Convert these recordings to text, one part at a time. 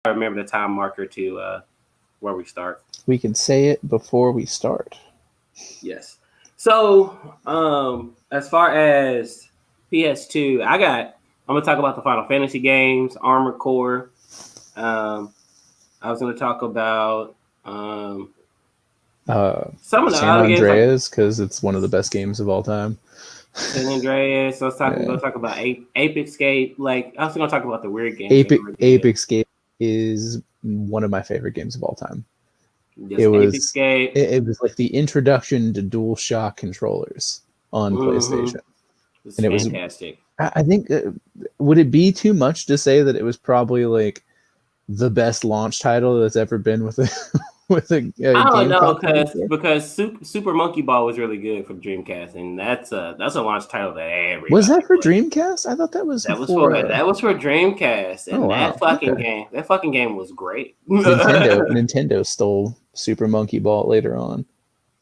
I remember the time marker to where we start. We can say it before we start. Yes. So, as far as PS2, I'm gonna talk about the Final Fantasy games, Armored Core. Um, I was gonna talk about some of the San other games like Andreas, because it's one of the best games of all time. San Andreas. I was talking Yeah. gonna talk about Apex Escape. Like I was gonna talk about the weird games. Apex Game is one of my favorite games of all time. Just Apex Escape. It was like the introduction to DualShock controllers on PlayStation. It's and it fantastic. I think, would it be too much to say that it was probably like the best launch title that's ever been with a with a I don't game know console? because Super Monkey Ball was really good for Dreamcast, and that's a launch title that everybody Was that for played. Dreamcast? I thought that was That was for Dreamcast, and Oh wow! that fucking game was great. Nintendo stole Super Monkey Ball later on.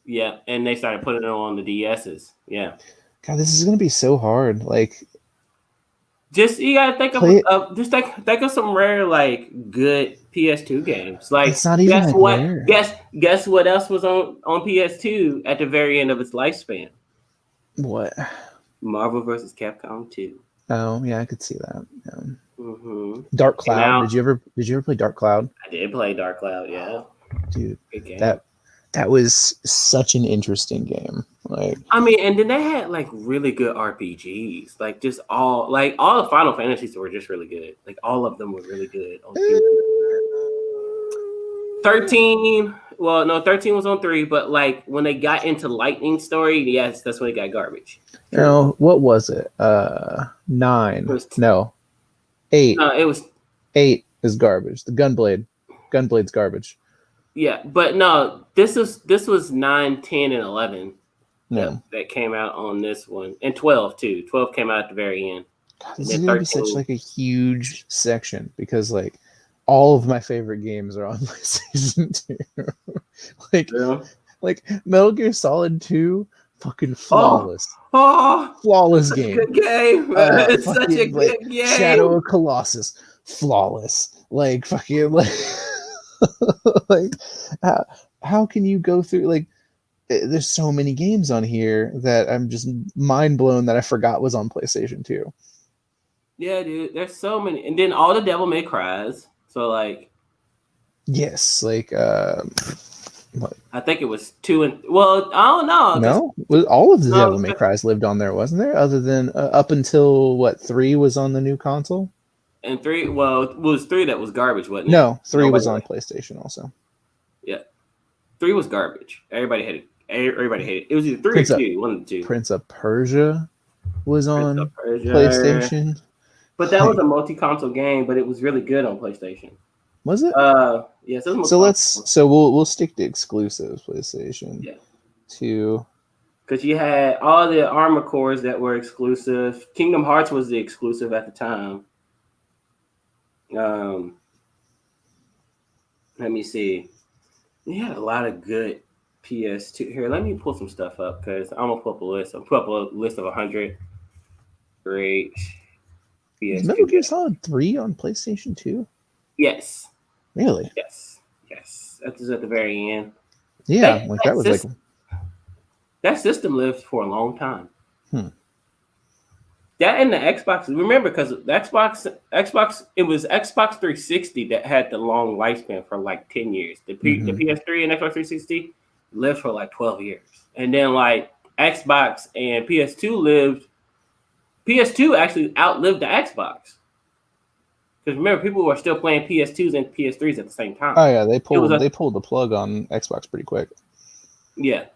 Yeah, and they started putting it on the DSs. Yeah. God, this is gonna be so hard. Like, just you gotta think of just think of some rare like good PS2 games. Like it's not even guess like what? rare. Guess what else was on PS2 at the very end of its lifespan? What? Marvel vs. Capcom 2. Oh yeah, I could see that. Yeah. Mm-hmm. Dark Cloud. Did you ever play Dark Cloud? I did play Dark Cloud. Yeah, dude, that was such an interesting game. Like, I mean, and then they had like really good RPGs. Like just all the Final Fantasies were just really good. Like all of them were really good on 13. Well, no, 13 was on 3, but like when they got into Lightning Story, yes, that's when it got garbage. No, what was it? 9. No. 8. No, it was 8 is garbage. The Gunblade's garbage. Yeah, but no, this was 9, 10, and 11. No. That came out on this one. And 12 too. 12 came out at the very end. God, this is gonna be such like a huge section because like all of my favorite games are on PlayStation 2. like Metal Gear Solid 2, fucking flawless. Flawless game. Good game. It's such a good game. Shadow of Colossus, flawless. Like fucking like like how can you go through like there's so many games on here that I'm just mind blown that I forgot was on PlayStation 2. Yeah, dude, there's so many, and then all the Devil May Cries. So like, yes, like what? I think it was 2 and well, I don't know. No, all of the Devil May Cries lived on there, wasn't there? Other than up until what 3 was on the new console. And 3, well, it was 3 that was garbage, wasn't it? No, 3 was on PlayStation also. Yeah, 3 was garbage. Everybody hated it. It was either 3 or 2, one of the two. Prince of Persia was on PlayStation. But that was a multi-console game, but it was really good on PlayStation. Was it? Yes. So we'll stick to exclusives PlayStation. Yeah. 2. Because you had all the Armored Cores that were exclusive. Kingdom Hearts was the exclusive at the time. Let me see. We had a lot of good PS2. Here, let me pull some stuff up because I'm gonna pull up a list. I'll pull up a list of 100 great PS2. Is Metal Gear Solid 3 on PlayStation 2? Yes. Really? Yes. That was at the very end. Yeah, that was system, like that system lived for a long time. That and the Xbox. Remember, because the Xbox, it was Xbox 360 that had the long lifespan for like 10 years. The PS3 and Xbox 360 lived for like 12 years, and then like Xbox and PS2 actually outlived the Xbox. Because remember, people were still playing PS2s and PS3s at the same time. Oh yeah, they pulled the plug on Xbox pretty quick. Yeah.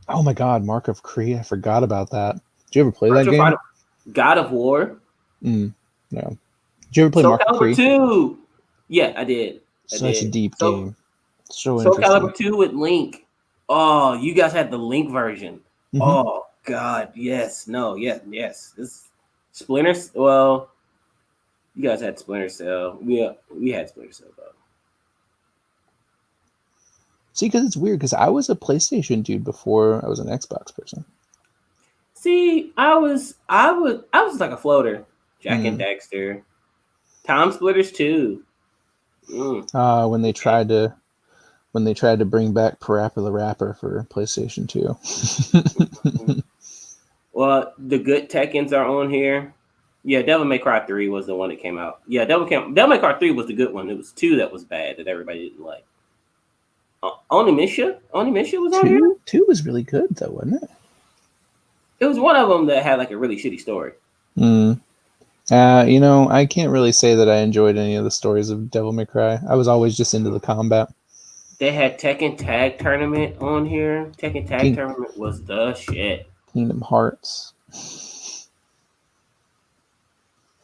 Oh my God, Mark of Cree! I forgot about that. Did you ever play that game? God of War. No. Did you ever play Mark of Cree? 2. Yeah, I did. Such a deep game. So Calibur 2 with Link. Oh, you guys had the Link version. Mm-hmm. Oh God, yes, no, yes. This Splinter. Well, you guys had Splinter Cell. We had Splinter Cell though. See, because it's weird because I was a PlayStation dude before I was an Xbox person. See, I was like a floater. Jack and Dexter, Time Splitters 2. When they tried to bring back Parappa the Rapper for PlayStation 2. Well, the good Tekkens are on here. Yeah, Devil May Cry 3 was the one that came out. Yeah, Devil May Cry 3 was the good one. It was 2 that was bad that everybody didn't like. Onimusha was on here. 2 was really good though, wasn't it? It was one of them that had like a really shitty story. I can't really say that I enjoyed any of the stories of Devil May Cry. I was always just into the combat. They had Tekken Tag Tournament on here. Tekken Tag Tournament was the shit. Kingdom Hearts.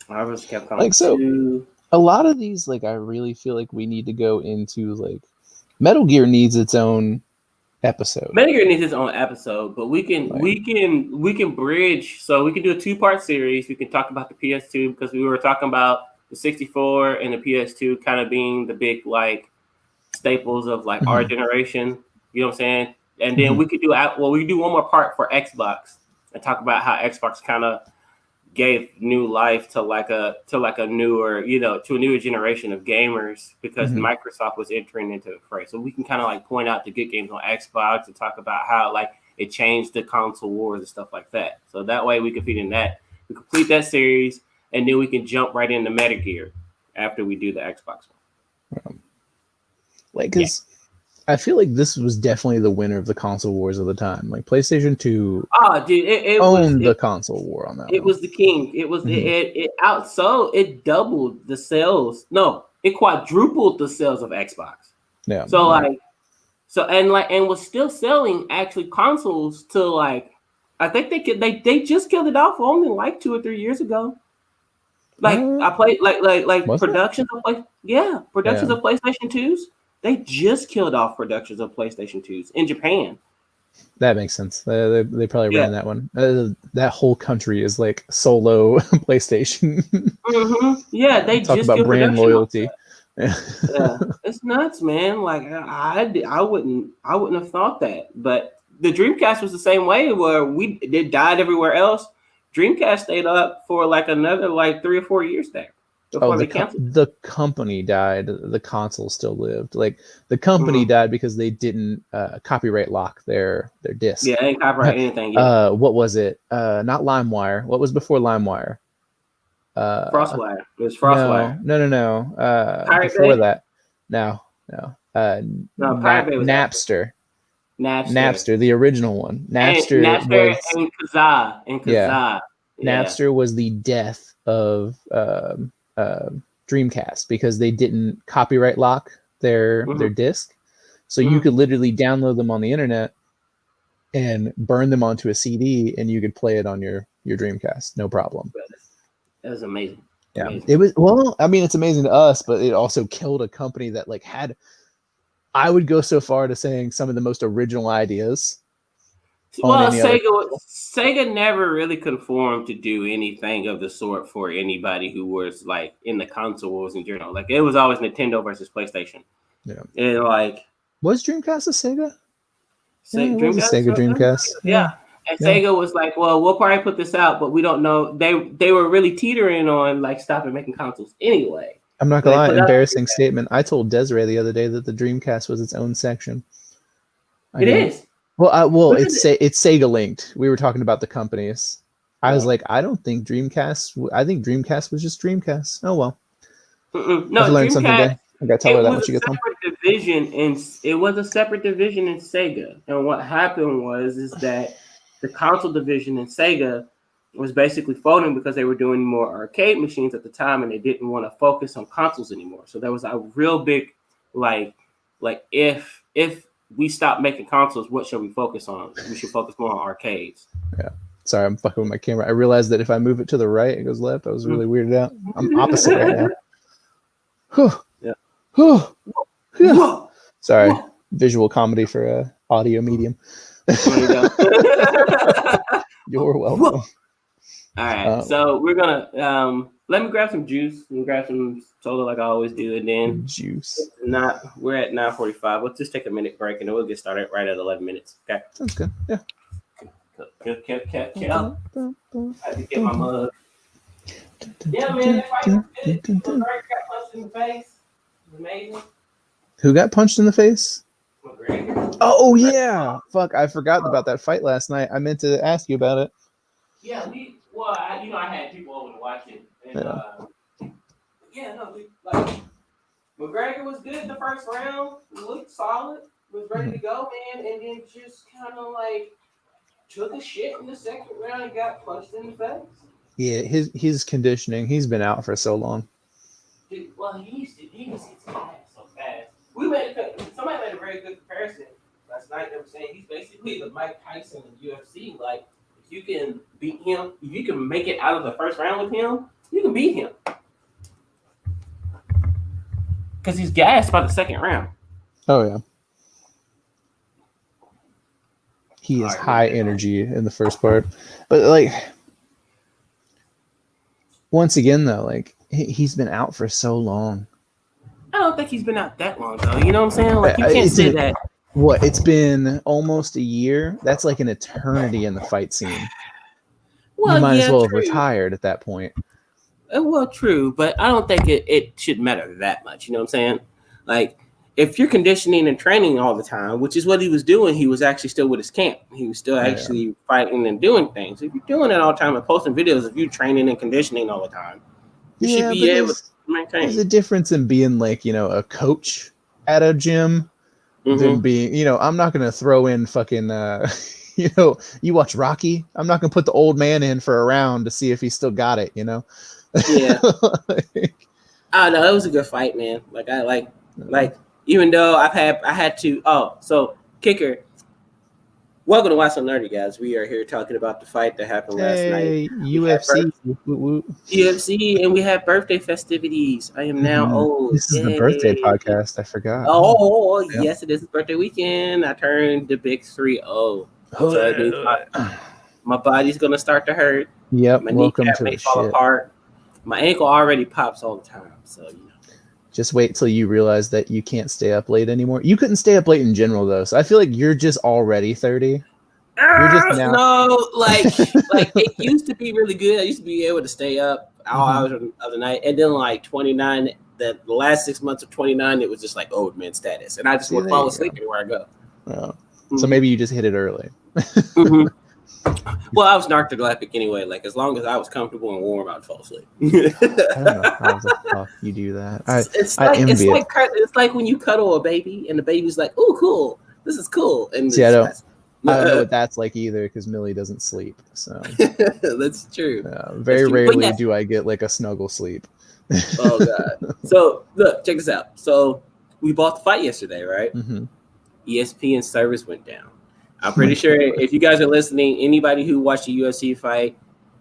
I just kept coming. Like, so a lot of these, like, I really feel like we need to go into, like, Metal Gear needs its own episode. Metal Gear needs its own episode, but we can bridge. So we can do a 2-part series. We can talk about the PS2 because we were talking about the 64 and the PS2 kind of being the big like staples of like our generation. You know what I'm saying? And then we could do we could do one more part for Xbox and talk about how Xbox kind of gave new life to a newer generation of gamers because Microsoft was entering into the fray. So we can kind of like point out the good games on Xbox and talk about how like it changed the console wars and stuff like that. So that way we can feed in that. We complete that series and then we can jump right into Metal Gear after we do the Xbox one. Because I feel like this was definitely the winner of the console wars of the time. Like PlayStation 2 it owned the console war on that. It was the king. It was it outsold. It doubled the sales. No, it quadrupled the sales of Xbox. Yeah. So and was still selling actually consoles to like I think they just killed it off only like 2 or 3 years ago. Like I played like productions of productions of PlayStation 2s. They just killed off productions of PlayStation 2s in Japan. That makes sense. They probably ran that one. That whole country is like solo PlayStation. Yeah, they talk just about brand loyalty. Yeah, it's nuts, man. Like I wouldn't have thought that. But the Dreamcast was the same way, where it died everywhere else. Dreamcast stayed up for like another like 3 or 4 years there. The company died. The console still lived. Like the company died because they didn't copyright lock their disc. Yeah, they didn't copyright anything. What was it? Not LimeWire. What was before LimeWire? Frostwire. It was Frostwire. No. Pirate Before Bay? that, no. Pirate Bay was Napster, the original one. Napster and Kazaa. Napster was the death of Dreamcast because they didn't copyright lock their disc, so you could literally download them on the internet and burn them onto a CD, and you could play it on your Dreamcast, no problem. That was amazing. Yeah, it was. Well, I mean, it's amazing to us, but it also killed a company that like had. I would go so far to saying some of the most original ideas. Well, Sega never really conformed to do anything of the sort for anybody who was like in the console wars in general. Like it was always Nintendo versus PlayStation. Yeah, and like was Dreamcast a Sega? Dreamcast was a Sega Dreamcast. Yeah. And Sega was like, well, we'll probably put this out, but we don't know. They were really teetering on like stopping making consoles anyway. I'm not gonna lie, embarrassing statement. I told Desiree the other day that the Dreamcast was its own section. It is. Well, it's Sega linked. We were talking about the companies. I was like, I don't think Dreamcast. I think Dreamcast was just Dreamcast. Oh well. No, I learned something today. I gotta tell her that when she gets home. It was a separate division in Sega, and what happened is that the console division in Sega was basically folding because they were doing more arcade machines at the time, and they didn't want to focus on consoles anymore. So there was a real big like if we stop making consoles, what should we focus on? We should focus more on arcades. Yeah. Sorry, I'm fucking with my camera. I realized that if I move it to the right, it goes left. I was really weirded out. I'm opposite right now. Yeah. Sorry. Visual comedy for a audio medium. You're welcome. All right. So we're gonna let me grab some juice. Let me grab some soda like I always do, and then juice. We're at 9:45. Let's just take a minute break, and then we'll get started right at 11 minutes. Okay. Sounds good. Yeah. I have to get my mug. Yeah, man, that fight was good. McGregor got punched in the face. It was amazing. Who got punched in the face? McGregor. Oh yeah, fuck! I forgot about that fight last night. I meant to ask you about it. Yeah, I had people over to watch it, and like McGregor was good the first round. Looked solid. Was ready to go, man, and then just kind of like took a shit in the second round and got punched in the face. Yeah, his conditioning. He's been out for so long. Dude, well, he used to get so fast. Somebody made a very good comparison last night. They were saying he's basically the Mike Tyson in UFC. Like, if you can beat him, if you can make it out of the first round with him, you can beat him. Because he's gassed by the second round. Oh yeah. He is high energy in the first part, but like once again though, like he's been out for so long. I don't think he's been out that long though. You know what I'm saying? Like you can't say that. What? It's been almost a year. That's like an eternity in the fight scene. Well, you might as well have retired at that point. Well, true, but I don't think it should matter that much. You know what I'm saying? Like, if you're conditioning and training all the time, which is what he was doing, he was actually still with his camp. He was still actually fighting and doing things. If you're doing it all the time and posting videos of you training and conditioning all the time, you should be able to maintain. There's a difference in being like, a coach at a gym than being, I'm not going to throw in fucking, you watch Rocky. I'm not going to put the old man in for a round to see if he still got it, Yeah. I don't know. It was a good fight, man. Like, even though I had to. Oh, so kicker. Welcome to Watch Some Nerdy, guys. We are here talking about the fight that happened last night. UFC. UFC, and we have birthday festivities. I am now old. This is the birthday podcast. I forgot. Yes, it is birthday weekend. I turned the big 3-0. My body's gonna start to hurt. Yep. My kneecap may fall apart. My ankle already pops all the time, so Just wait till you realize that you can't stay up late anymore. You couldn't stay up late in general, though. So I feel like you're just already 30. You're just now. No, like it used to be really good. I used to be able to stay up all hours of the night. And then like 29, the last 6 months of 29, it was just like old man status. And I just would fall asleep anywhere I go. So maybe you just hit it early. Well, I was narcoleptic anyway. Like, as long as I was comfortable and warm, I'd fall asleep. I don't know how the fuck you do that. It's like when you cuddle a baby and the baby's like, "Oh, cool, this is cool." And see, I don't know what that's like either because Millie doesn't sleep. So that's true. Very rarely do I get like a snuggle sleep. Oh god. So look, check this out. So we bought the fight yesterday, right? ESPN service went down. I'm pretty sure if you guys are listening, anybody who watched a UFC fight,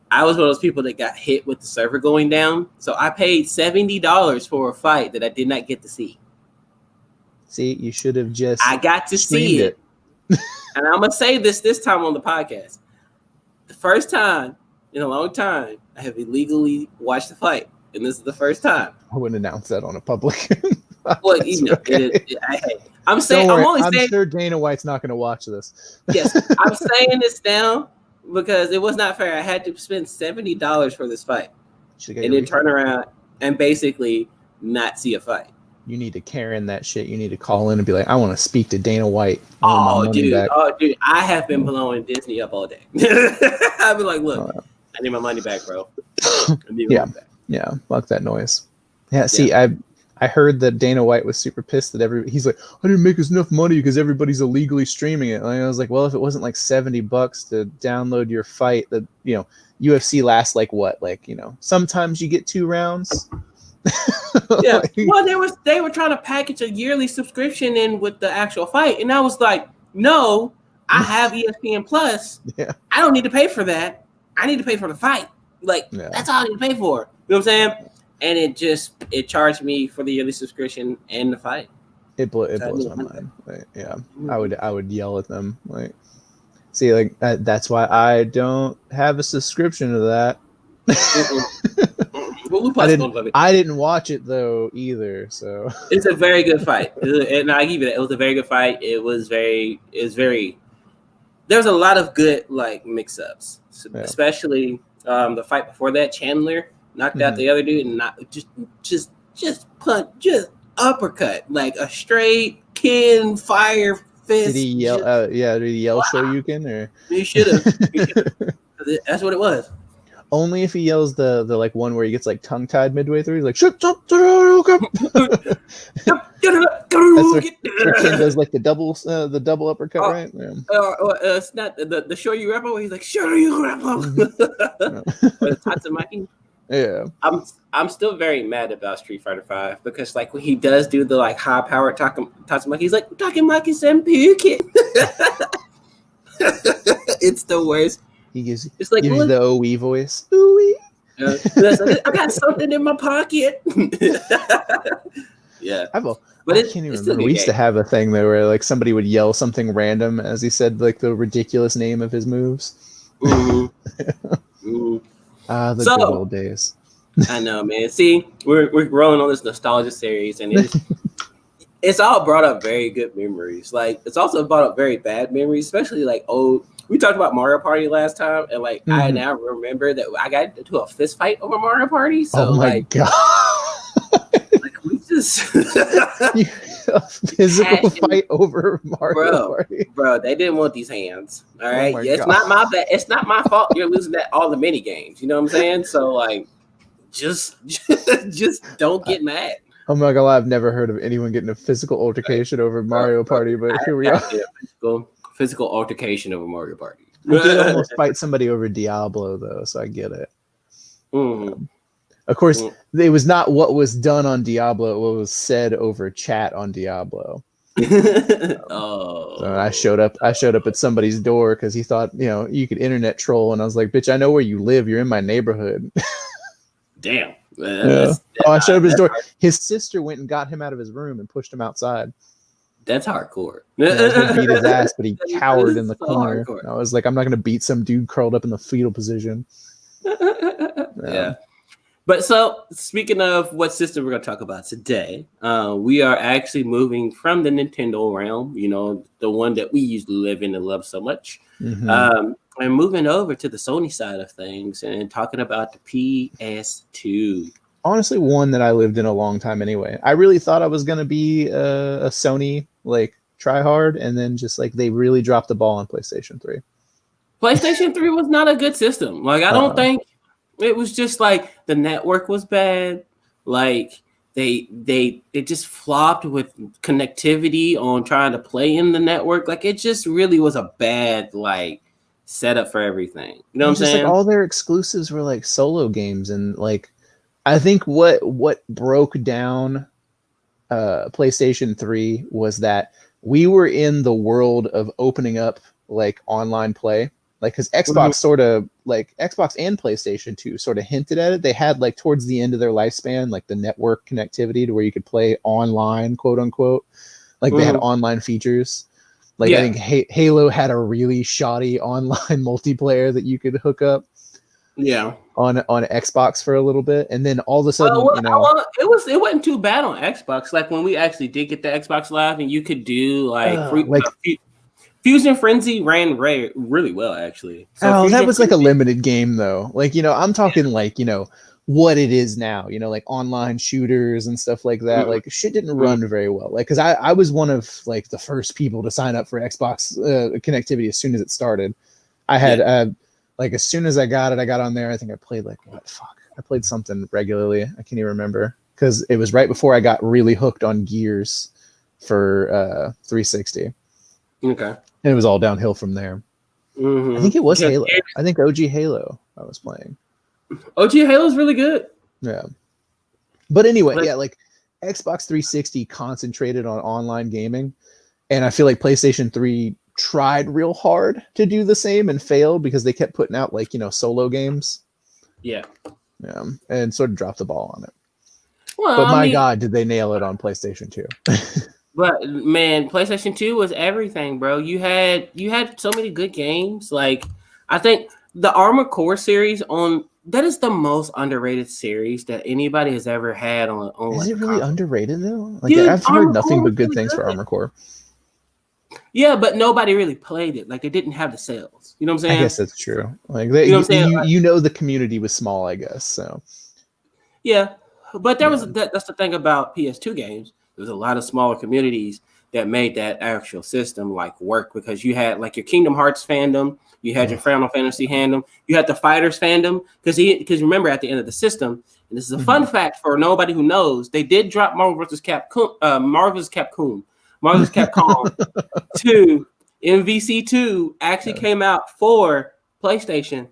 I was one of those people that got hit with the server going down. So I paid $70 for a fight that I did not get to see. See, you should have just. I got to see it. And I'm going to say this time on the podcast. The first time in a long time, I have illegally watched the fight. And this is the first time. I wouldn't announce that on a public. Well, I'm sure Dana White's not going to watch this. Yes, I'm saying this now because it was not fair. I had to spend $70 for this fight and then turn around and basically not see a fight. You need to Karen that shit. You need to call in and be like, I want to speak to Dana White. Dude, I have been blowing Disney up all day. I've been like, look, I need my money back, bro. Yeah, fuck that noise. Yeah, see, I heard that Dana White was super pissed that he's like, I didn't make us enough money because everybody's illegally streaming it. And I was like, well, if it wasn't like $70 to download your fight, that UFC lasts like what? Like, sometimes you get 2 rounds. Yeah. Well, they were trying to package a yearly subscription in with the actual fight. And I was like, no, I have ESPN Plus. Yeah. I don't need to pay for that. I need to pay for the fight. Like, that's all I need to pay for. You know what I'm saying? And it charged me for the yearly subscription and the fight. It blows my mind. Like, yeah, I would yell at them. Like, see, like that's why I don't have a subscription to that. I didn't watch it though either. So it's a very good fight, and I give you that. It was a very good fight. There's a lot of good like mix-ups, especially the fight before that, Chandler knocked out the other dude, and just uppercut, like a straight Ken fire fist. Did he yell? Did he yell Shoryuken or? He should have. That's what it was. Only if he yells the like one where he gets like tongue tied midway through. He's like, "Shut up, Shoryuken!" Ken does like the double uppercut, right? Yeah. It's not the Shoryu Rebel where he's like Shoryu Rebel. Tatsumaki. Yeah. I'm still very mad about Street Fighter V because like when he does do the like high powered Tatsumaki, he's like Tatsumaki Senpuken. It's the worst. He gives you the OE voice. OE. I got something in my pocket. Yeah. I can't even remember. We used to have a thing though where like somebody would yell something random as he said like the ridiculous name of his moves. Mm-hmm. The good old days. I know, man. See, we're rolling on this nostalgia series, and it's all brought up very good memories. Like it's also brought up very bad memories, especially like old. We talked about Mario Party last time, and like I now remember that I got into a fist fight over Mario Party. So oh my god! Like we just a physical fight over Mario Party, bro. They didn't want these hands. All right, it's not my bad. It's not my fault. You're losing all the mini games. You know what I'm saying? So like, just don't get mad. Oh my god! I've never heard of anyone getting a physical altercation over Mario Party, but here we are. Physical altercation over Mario Party. I did almost fight somebody over Diablo though, so I get it. Of course, it was not what was done on Diablo; what was said over chat on Diablo. So I showed up at somebody's door because he thought you could internet troll, and I was like, "Bitch, I know where you live. You're in my neighborhood." Damn. I showed up at his door. His sister went and got him out of his room and pushed him outside. That's hardcore. I was gonna beat his ass, but he cowered in the corner. I was like, I'm not gonna beat some dude curled up in the fetal position. Yeah. But so speaking of what system we're gonna talk about today, we are actually moving from the Nintendo realm, the one that we usually live in and love so much. And moving over to the Sony side of things and talking about the PS2. Honestly, one that I lived in a long time anyway. I really thought I was going to be a Sony like try hard, and then just like they really dropped the ball on PlayStation 3. PlayStation 3 was not a good system. Like I don't think it was just like the network was bad. Like they just flopped with connectivity on trying to play in the network. Like it just really was a bad like setup for everything. You know what I'm saying? Like all their exclusives were like solo games, and like I think what broke down PlayStation 3 was that we were in the world of opening up like online play. Like, because Xbox sort of like Xbox and PlayStation 2 sort of hinted at it. They had like towards the end of their lifespan, like the network connectivity to where you could play online, quote unquote. Like they had online features. Like I think Halo had a really shoddy online multiplayer that you could hook up. Yeah. On Xbox for a little bit, and then all of a sudden, it wasn't too bad on Xbox. Like when we actually did get the Xbox Live, and you could do like Fusion Frenzy ran really well actually. So that was like a limited game though. Like I'm talking like what it is now. Like online shooters and stuff like that. Like shit didn't run very well. Like because I was one of like the first people to sign up for Xbox connectivity as soon as it started. I had. Like as soon as I got it, I got on there. I think I played I played something regularly. I can't even remember because it was right before I got really hooked on Gears for 360. Okay. And it was all downhill from there. I think it was Halo. I think OG Halo I was playing. OG Halo is really good. Yeah. But anyway, like Xbox 360 concentrated on online gaming, and I feel like PlayStation 3 tried real hard to do the same and failed because they kept putting out like solo games. Yeah, and sort of dropped the ball on it. Well, but my God, did they nail it on PlayStation 2? But man, PlayStation 2 was everything, bro. You had so many good games. Like I think the Armored Core series that is the most underrated series that anybody has ever had on. Is it really underrated though? Like I've heard nothing but good things for Armored Core. Yeah, but nobody really played it. Like, it didn't have the sales. You know what I'm saying? I guess that's true. Like, the community was small, I guess. So, Yeah, but that's the thing about PS2 games. There was a lot of smaller communities that made that actual system like work because you had like your Kingdom Hearts fandom, you had your Final Fantasy fandom, you had the Fighters fandom because remember at the end of the system, and this is a fun fact for nobody who knows, they did drop Marvel vs. Capcom, Marvel vs. Capcom 2. MVC 2 actually came out for PlayStation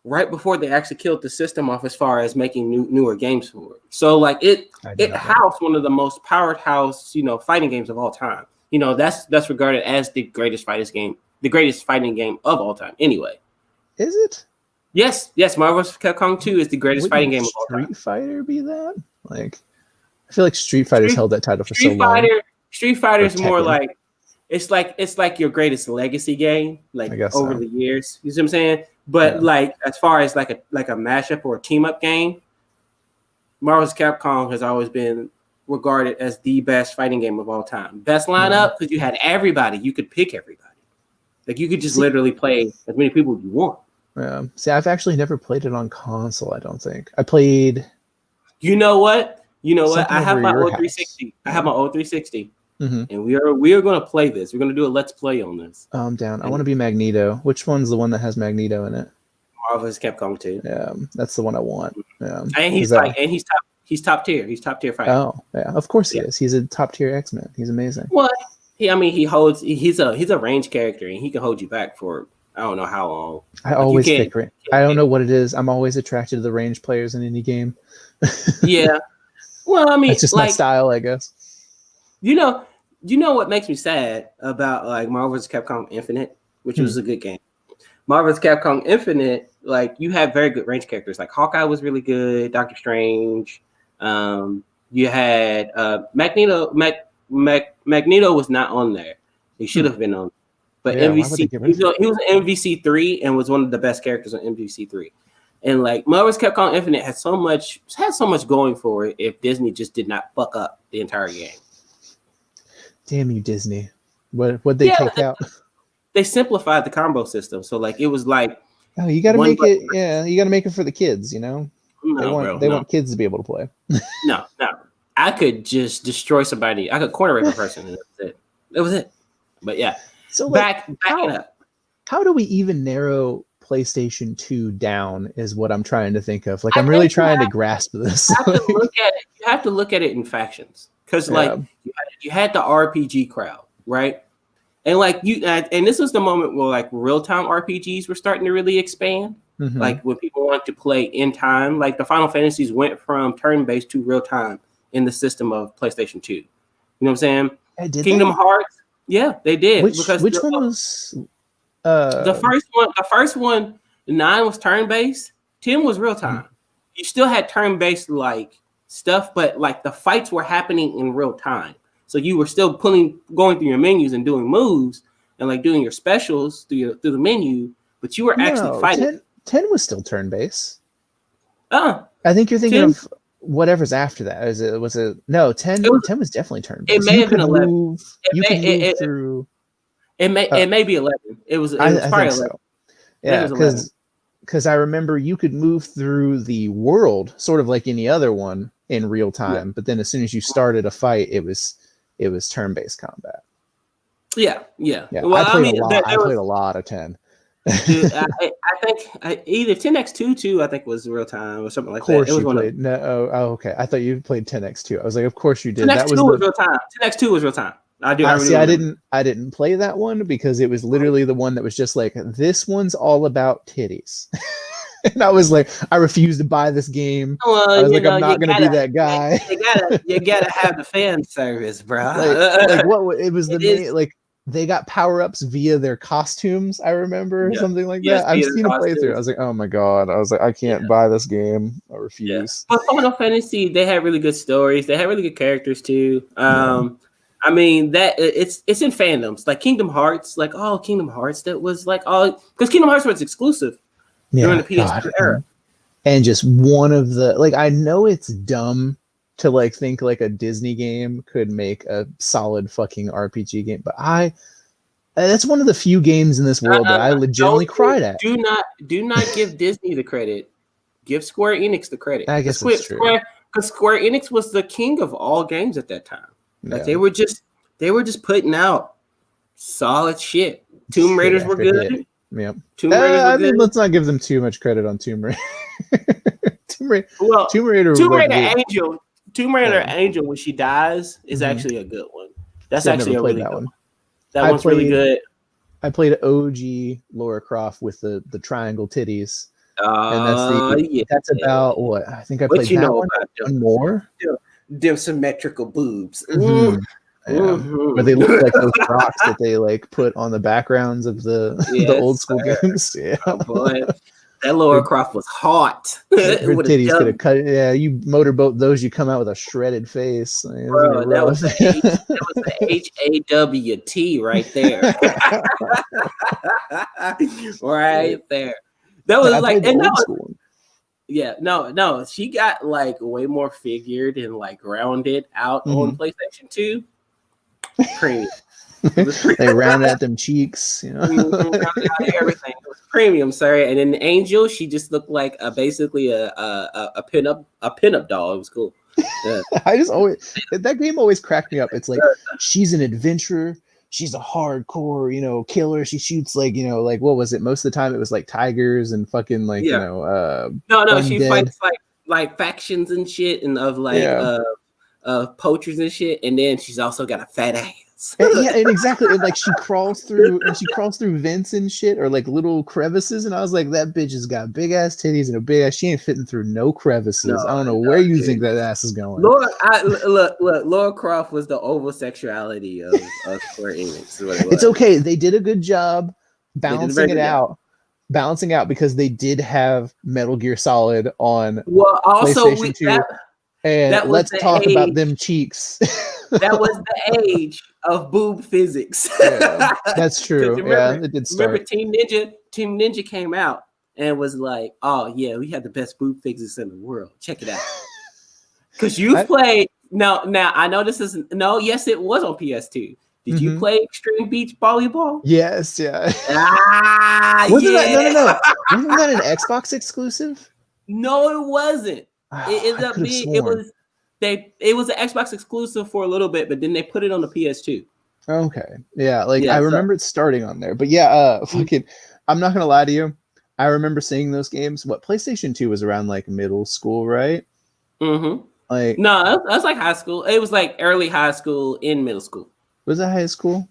right before they actually killed the system off as far as making newer games for it. So like it housed one of the most powerhouse, fighting games of all time. That's regarded as the greatest fighting game of all time. Anyway. Is it? Yes, Marvel vs. Capcom 2 is the greatest fighting game of all time. Street Fighter be that? Like I feel like Street Fighter's held that title for so long. Street Fighter is more like it's like your greatest legacy game, like over the years. You see what I'm saying? But like as far as like a mashup or a team up game, Marvel vs. Capcom has always been regarded as the best fighting game of all time. Best lineup because you had everybody. You could pick everybody. Like you could just literally play as many people as you want. Yeah. See, I've actually never played it on console. I don't think I played. You know what? I have my old 360. I have my old 360. And we are going to play this. We're going to do a let's play on this. I'm down. I want to be Magneto. Which one's the one that has Magneto in it? Marvel vs. Capcom 2. Yeah, that's the one I want. Yeah. And he's top tier. He's top tier fighter. Oh, yeah. Of course he is. He's a top tier X-Men. He's amazing. Well, he's a range character and he can hold you back for I don't know how long. I always pick range. I don't know what it is. I'm always attracted to the range players in any game. Yeah. Well, I mean, it's just my style, I guess. You know what makes me sad about like Marvel vs. Capcom Infinite, which was a good game. Marvel vs. Capcom Infinite, like you have very good range characters. Like Hawkeye was really good. Doctor Strange. You had Magneto. Magneto was not on there. He should have been on. But MVC, he was in MVC 3 and was one of the best characters on MVC 3. And like Marvel vs. Capcom Infinite had so much going for it if Disney just did not fuck up the entire game. Damn you, Disney. What'd they take out? They simplified the combo system. So like it was like you gotta make it you gotta make it for the kids, No, they want kids to be able to play. No. I could just destroy somebody. I could corner rape a person and that's it. That was it. But yeah. So back it up. How do we even narrow PlayStation 2 down is what I'm trying to think of. Like I'm really trying to grasp this. You have to look at it in factions. Because like you had the RPG crowd, right? And like and this was the moment where like real-time RPGs were starting to really expand. Like when people wanted to play in time, like the Final Fantasies went from turn-based to real-time in the system of PlayStation 2. You know what I'm saying? Kingdom Hearts, yeah, they did. Which one was the first one, 9 was turn-based, 10 was real-time. You still had turn-based like stuff, but like the fights were happening in real time. So you were still going through your menus and doing moves and like doing your specials through the menu, but you were actually fighting. 10 was still turn-based. I think you're thinking 10? Of whatever's after that. 10 was definitely turn-based. It may have been 11. It may be 11. It was probably 11. So. Yeah, because I remember you could move through the world sort of like any other one in real time, but then as soon as you started a fight, it was turn-based combat. Yeah. Well, I played a lot of 10. Dude, I think either 10x2 too. I think was real time or something like that. Of course you played. Okay. I thought you played 10x2. I was like, of course you did. 10x2 was real time. 10x2 was real time. I didn't play that one because it was literally the one that was just like, this one's all about titties. And I was like, I refuse to buy this game. Well, I was like, I'm not gonna be that guy. You gotta have the fan service, bro. like what it was like they got power-ups via their costumes, I remember, or something like that. I've seen a playthrough. I was like, oh my god. I was like, I can't buy this game. I refuse. But Final Fantasy, they had really good stories. They had really good characters too. I mean that it's in fandoms like Kingdom Hearts, Kingdom Hearts that was like because Kingdom Hearts was exclusive during the PS2 era. And just one of the I know it's dumb to think like a Disney game could make a solid fucking RPG game, but that's one of the few games in this world that I legitimately cried at. Do not give Disney the credit Give Square Enix the credit. I guess that's true. Because Square Enix was the king of all games at that time. Like they were just putting out solid shit. Tomb Raiders were good. Yep. Tomb Raiders were good. Let's not give them too much credit on Tomb Raider. Tomb Raider Angel, when she dies, is actually a good one. That's actually a really good one. That one's really good. I played OG Lara Croft with the triangle titties. And that's about what I think I played that one more. Them symmetrical boobs. Mm-hmm. Yeah. Where they look like those rocks that they like put on the backgrounds of the old school games. Yeah, boy. That Lara Croft was hot. Her titties could have cut. Yeah, you motorboat those, you come out with a shredded face. Bro, that was the HAWT right there. Right there. That was like, and that was, no, she got like way more figured and like rounded out on PlayStation 2. Premium. They rounded out them cheeks, rounded out everything. It was premium, sorry. And then Angel, she just looked like basically a pinup doll. It was cool. Yeah. I just always that game always cracked me up. It's like she's an adventurer. She's a hardcore, killer. She shoots like what was it? Most of the time it was like tigers and fucking like no, she fights like factions and shit and of like poachers and shit, and then she's also got a fat ass. And exactly. And like she crawls through vents and shit, or like little crevices, and I was like, that bitch has got big ass titties and a big ass. She ain't fitting through no crevices. I don't know where you think that ass is going. Look, Lara Croft was the homosexuality of Square Enix. It's okay. They did a good job balancing out because they did have Metal Gear Solid on PlayStation 2. And let's talk about them cheeks. That was the age of boob physics. That's true. Remember, it did start. Remember Team Ninja came out and was like, oh yeah, we had the best boob physics in the world. Check it out. Because you played now I know this is yes, it was on PS2. Did you play Extreme Beach Volleyball? Yes, yeah. Wasn't that an Xbox exclusive? No, it wasn't. It ended up being it was an Xbox exclusive for a little bit, but then they put it on the PS2. Okay. Yeah, I remember it starting on there. But fucking I'm not gonna lie to you. I remember seeing those games. What, PlayStation 2 was around like middle school, right? Mm-hmm. Like no, that's like high school. It was like early high school in middle school. Was it high school?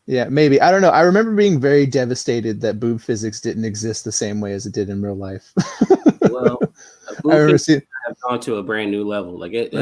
Yeah, maybe. I don't know. I remember being very devastated that boob physics didn't exist the same way as it did in real life. Well, I remember have gone to a brand new level. Like it.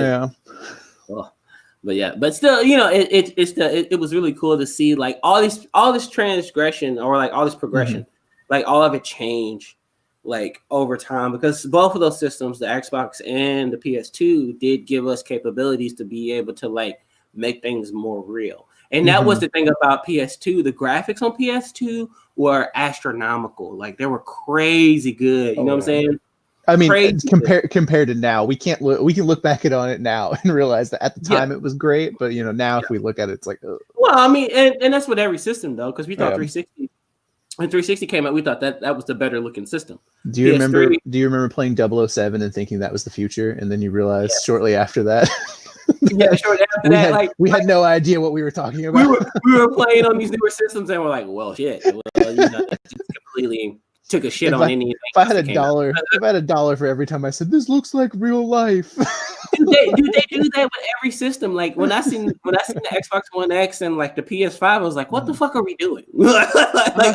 Well, but still, it was really cool to see like all this transgression or like all this progression, like all of it change like over time, because both of those systems, the Xbox and the PS2, did give us capabilities to be able to like make things more real. And that was the thing about PS2. The graphics on PS2 were astronomical. Like they were crazy good. You know what I'm saying? I mean, compared to now, we can look back on it now and realize that at the time it was great, but now if we look at it, it's like, ugh. Well, I mean, and that's with every system though, because we thought 360 when 360 came out, we thought that was the better looking system. Do you remember playing 007 and thinking that was the future, and then you realized shortly after that? Shortly after that, we had no idea what we were talking about. We were playing on these newer systems, and we're like, well, shit. Well, that just completely took a shit on anything. If I had a dollar for every time I said this looks like real life. Do they do that with every system? Like when I seen the Xbox One X and like the PS5, I was like, what the fuck are we doing? like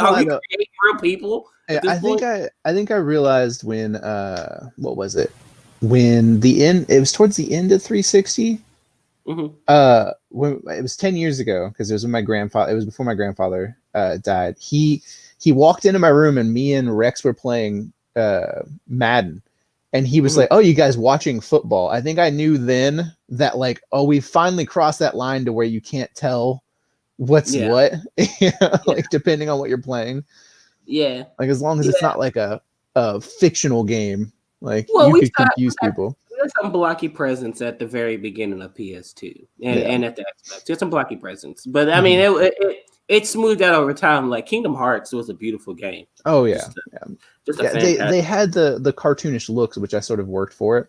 are we creating real people? Yeah, I think I realized when what was it? When it was towards the end of 360. When it was 10 years ago, because it was before my grandfather died. He walked into my room and me and Rex were playing Madden, and he was like, oh, you guys watching football? I think I knew then that like, oh, we finally crossed that line to where you can't tell what's what, like depending on what you're playing. Yeah, like as long as it's not like a fictional game, like you could confuse people. There's some blocky presence at the very beginning of PS2 and at the Xbox. There's some blocky presence, but I mean, it smoothed out over time. Like Kingdom Hearts was a beautiful game. Oh yeah, just a fantastic. They had the cartoonish looks, which I sort of worked for it.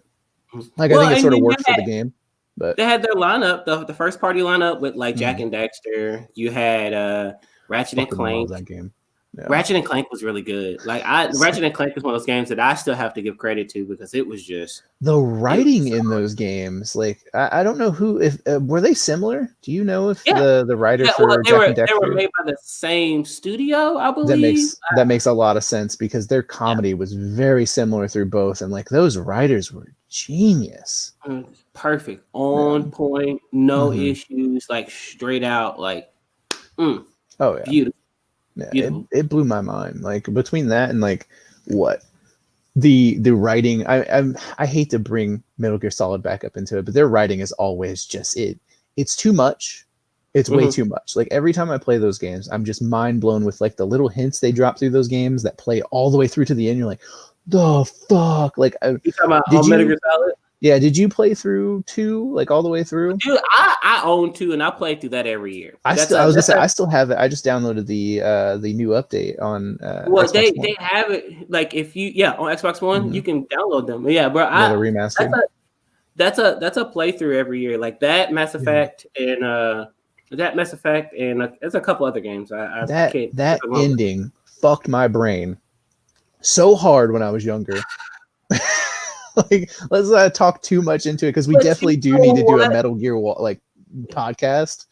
Like I think it sort of worked for the game. But they had their lineup, the first party lineup with like Jak and Daxter. You had Ratchet and Clank. That game. Yeah. Ratchet and Clank was really good. Like Ratchet and Clank is one of those games that I still have to give credit to because it was just the writing in those games. Like I don't know if were they similar? Do you know if the writer for Jak and Daxter, they were made by the same studio, I believe. That makes a lot of sense because their comedy was very similar through both, and like those writers were genius. Perfect, on point, no issues, like straight out, like oh yeah, beautiful. Yeah, it blew my mind. Like between that and like what the writing, I hate to bring Metal Gear Solid back up into it, but their writing is always just it's too much. It's way too much. Like every time I play those games, I'm just mind blown with like the little hints they drop through those games that play all the way through to the end. You're like, the fuck? Like you talking about Metal Gear Solid? Yeah, did you play through 2 like all the way through? Dude, I own 2 and I play through that every year. I still have it. I just downloaded the new update on well, they have it like if you on Xbox One, you can download them. Yeah, bro, the remastered. That's a playthrough every year. Like that Mass Effect and there's a couple other games. That ending fucked my brain so hard when I was younger. Like, let's not talk too much into it because we definitely do need to do a Metal Gear like podcast.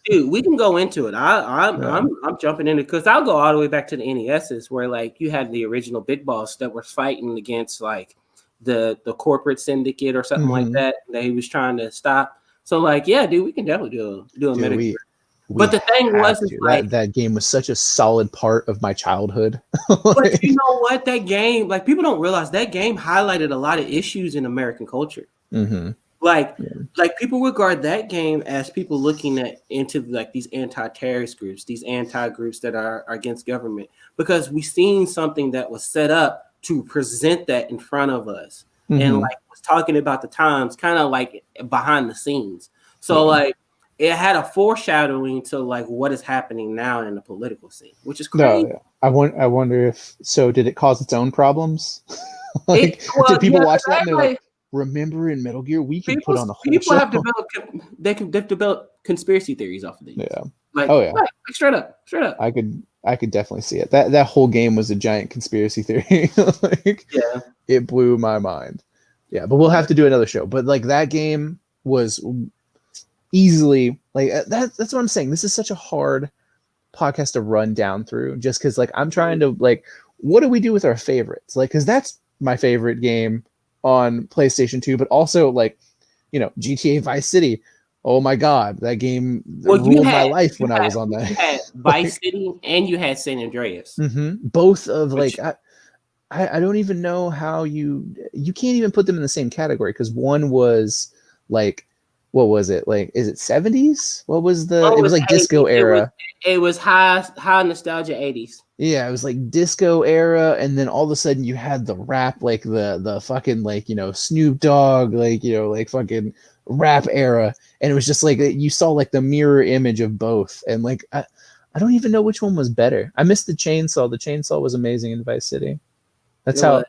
Dude, we can go into it. I'm jumping into it because I'll go all the way back to the NESs where like you had the original Big Boss that was fighting against like the corporate syndicate or something like that he was trying to stop. So like, yeah, dude, we can definitely do a Metal Gear. But the thing was, like, that game was such a solid part of my childhood. But you know what? That game, like, people don't realize that game highlighted a lot of issues in American culture. Like people regard that game as people looking into like these anti-terrorist groups, these anti-groups that are against government, because we seen something that was set up to present that in front of us, and like was talking about the times, kind of like behind the scenes. So like. It had a foreshadowing to like what is happening now in the political scene, which is crazy. No, I wonder if did it cause its own problems? Did people watch that and they're like, remember in Metal Gear we can put on a whole people show. have developed they've developed conspiracy theories off of these. Yeah. Like straight up. I could definitely see it. That whole game was a giant conspiracy theory. It blew my mind. Yeah, but we'll have to do another show. But like that game was easily like that's what I'm saying. This is such a hard podcast to run down through just because like I'm trying to like what do we do with our favorites? Like because that's my favorite game on PlayStation 2, but also like GTA Vice City. Oh my god, that game ruled my life when I was on that. You had Vice City and you had San Andreas. Both of I don't even know how you can't even put them in the same category because one was like. What was it like? Is it 70s? What was the? It was like 80s. Disco era. It was high nostalgia 80s. Yeah, it was like disco era, and then all of a sudden you had the rap, like the fucking like Snoop Dogg, like like fucking rap era, and it was just like you saw like the mirror image of both, and like I don't even know which one was better. I missed the chainsaw. The chainsaw was amazing in Vice City. That's how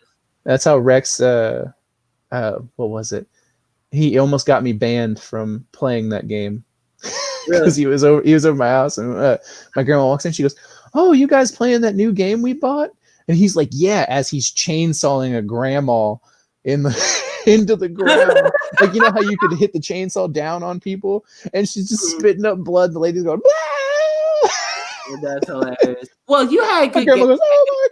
Rex. What was it? He almost got me banned from playing that game because he was over my house and my grandma walks in. She goes, "Oh, you guys playing that new game we bought?" And he's like, "Yeah," as he's chainsawing a grandma into the ground. Like how you could hit the chainsaw down on people, and she's just spitting up blood. The lady's going, "That's hilarious." Well, you had good. My grandma goes, "Oh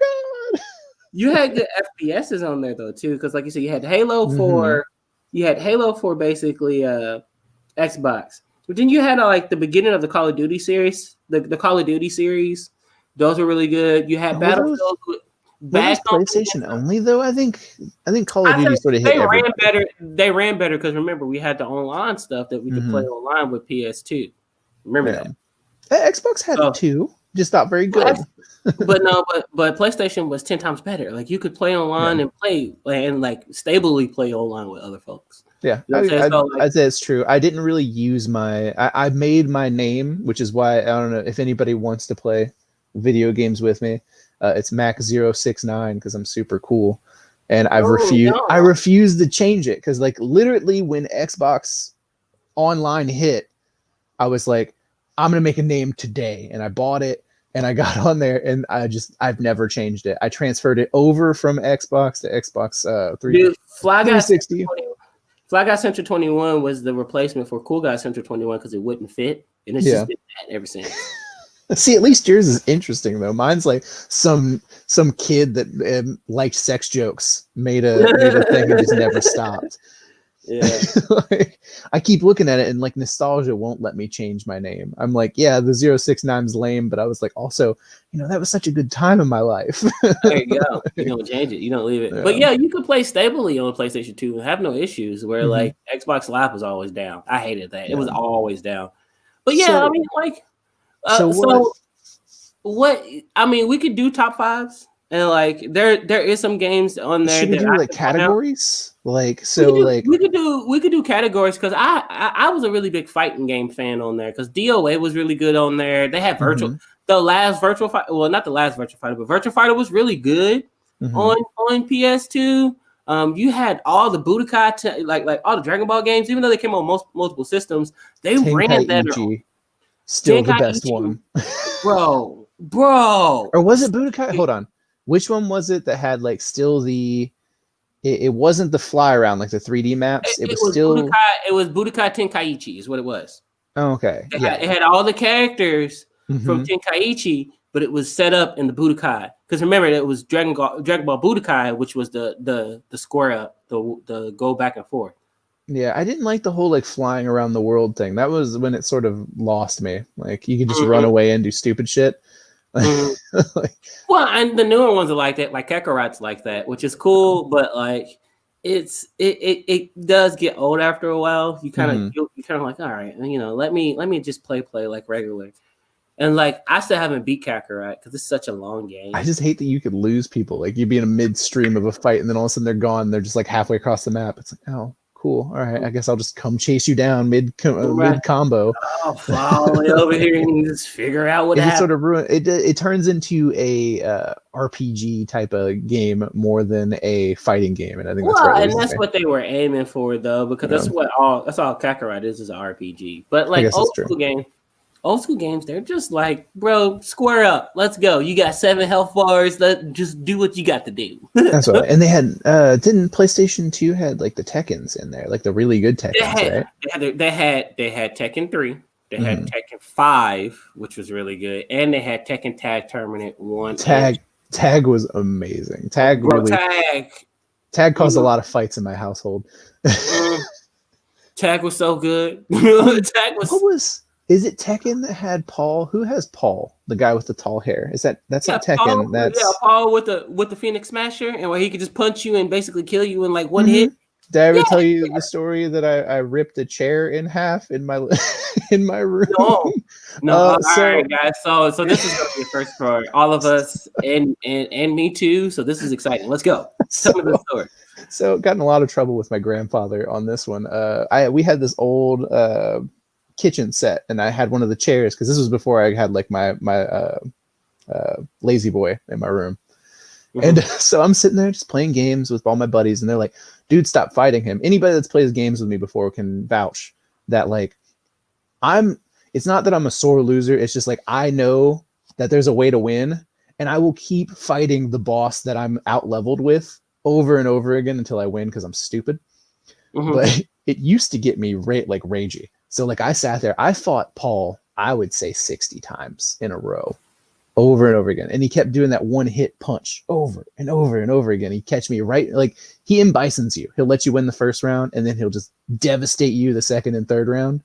my god!" You had good FPSs on there though too, because like you said, you had Halo for. You had Halo for basically Xbox. But then you had like the beginning of the Call of Duty series, the Call of Duty series. Those were really good. You had Battlefield. Was PlayStation only though? I think Call of Duty sort of hit everybody. They ran better because remember we had the online stuff that we could play online with PS2. Remember that? Xbox had it too, just not very good. But PlayStation was 10 times better. Like you could play online and play and like stably play online with other folks. Yeah, You know what I'm saying? So, like, I'd say it's true. I didn't really use I made my name, which is why I don't know if anybody wants to play video games with me. It's Mac069 because I'm super cool, and I no. refused to change it because like literally when Xbox Online hit, I was like, I'm gonna make a name today, and I bought it. And I got on there, and I've never changed it. I transferred it over from Xbox to Xbox 360. Fly Guy Central 21 was the replacement for Cool Guy Central 21 because it wouldn't fit, and it's just been that ever since. See, at least yours is interesting though. Mine's like some kid that liked sex jokes made a thing and just never stopped. Yeah, like, I keep looking at it and like nostalgia won't let me change my name. I'm like, yeah, the 069's lame, but I was like, also, that was such a good time in my life. there you go. You don't change it. You don't leave it. Yeah. But yeah, you could play stably on PlayStation 2 and have no issues. Where like Xbox Live was always down. I hated that. Yeah. It was always down. But yeah, I mean, like, what? I mean, we could do top fives. And like there is some games on there. Should we do like categories? Like we could do categories because I was a really big fighting game fan on there because DOA was really good on there. They had the last Virtual Fighter, well, not the last Virtual Fighter, but Virtual Fighter was really good on PS2. You had all the Budokai like all the Dragon Ball games, even though they came on multiple systems, they ran that. Still the best one, bro. Or was it Budokai? Hold on. Which one was it that had like still the? It wasn't the fly around like the 3D maps. It was still. Budokai, it was Budokai Tenkaichi is what it was. Oh, okay. It had all the characters from Tenkaichi, but it was set up in the Budokai. Because remember, it was Dragon Ball Budokai, which was the square up, the go back and forth. Yeah, I didn't like the whole like flying around the world thing. That was when it sort of lost me. Like you could just run away and do stupid shit. Well, and the newer ones are like that, like Kakarot's like that, which is cool, but like it does get old after a while. You kind of you're kind of like, all right, let me just play like regular. And like I still haven't beat Kakarot because it's such a long game. I just hate that you could lose people. Like you'd be in a midstream of a fight, and then all of a sudden they're gone. They're just like halfway across the map. It's like, oh, cool. All right, I guess I'll just come chase you down mid combo. I'll follow over here and just figure out what happened. It sort of ruin it. It turns into a RPG type of game more than a fighting game, and I think that's what they were aiming for, though, because that's all Kakarot is an RPG. But like old school games, they're just like, bro, square up, let's go. You got 7 health bars. Let just do what you got to do. That's right. And they had didn't PlayStation 2 had like the Tekkens in there, like the really good Tekkens, right? They had Tekken 3. They had Tekken 5, which was really good, and they had Tekken Tag Tournament 1. Tag was amazing. Tag caused a lot of fights in my household. Tag was so good. Is it Tekken that had Paul? Who has Paul? The guy with the tall hair. That's not Tekken. Paul with the Phoenix Smasher, and where he could just punch you and basically kill you in like one hit. Did I ever tell you the story that I ripped a chair in half in my room? No. All right, guys. So this is going to be the first for all of us and me too. So this is exciting. Let's go. Tell me the story. So got in a lot of trouble with my grandfather on this one. We had this old kitchen set, and I had one of the chairs because this was before I had like my lazy boy in my room. And so I'm sitting there just playing games with all my buddies, and they're like, dude, stop fighting him. Anybody that's played games with me before can vouch that like it's not that I'm a sore loser. It's just like I know that there's a way to win, and I will keep fighting the boss that I'm out leveled with over and over again until I win because I'm stupid. But it used to get me ragey. So like I sat there, I fought Paul, I would say 60 times in a row, over and over again. And he kept doing that one hit punch over and over and over again. He'd catch me right, like he bisons you. He'll let you win the first round, and then he'll just devastate you the second and third round.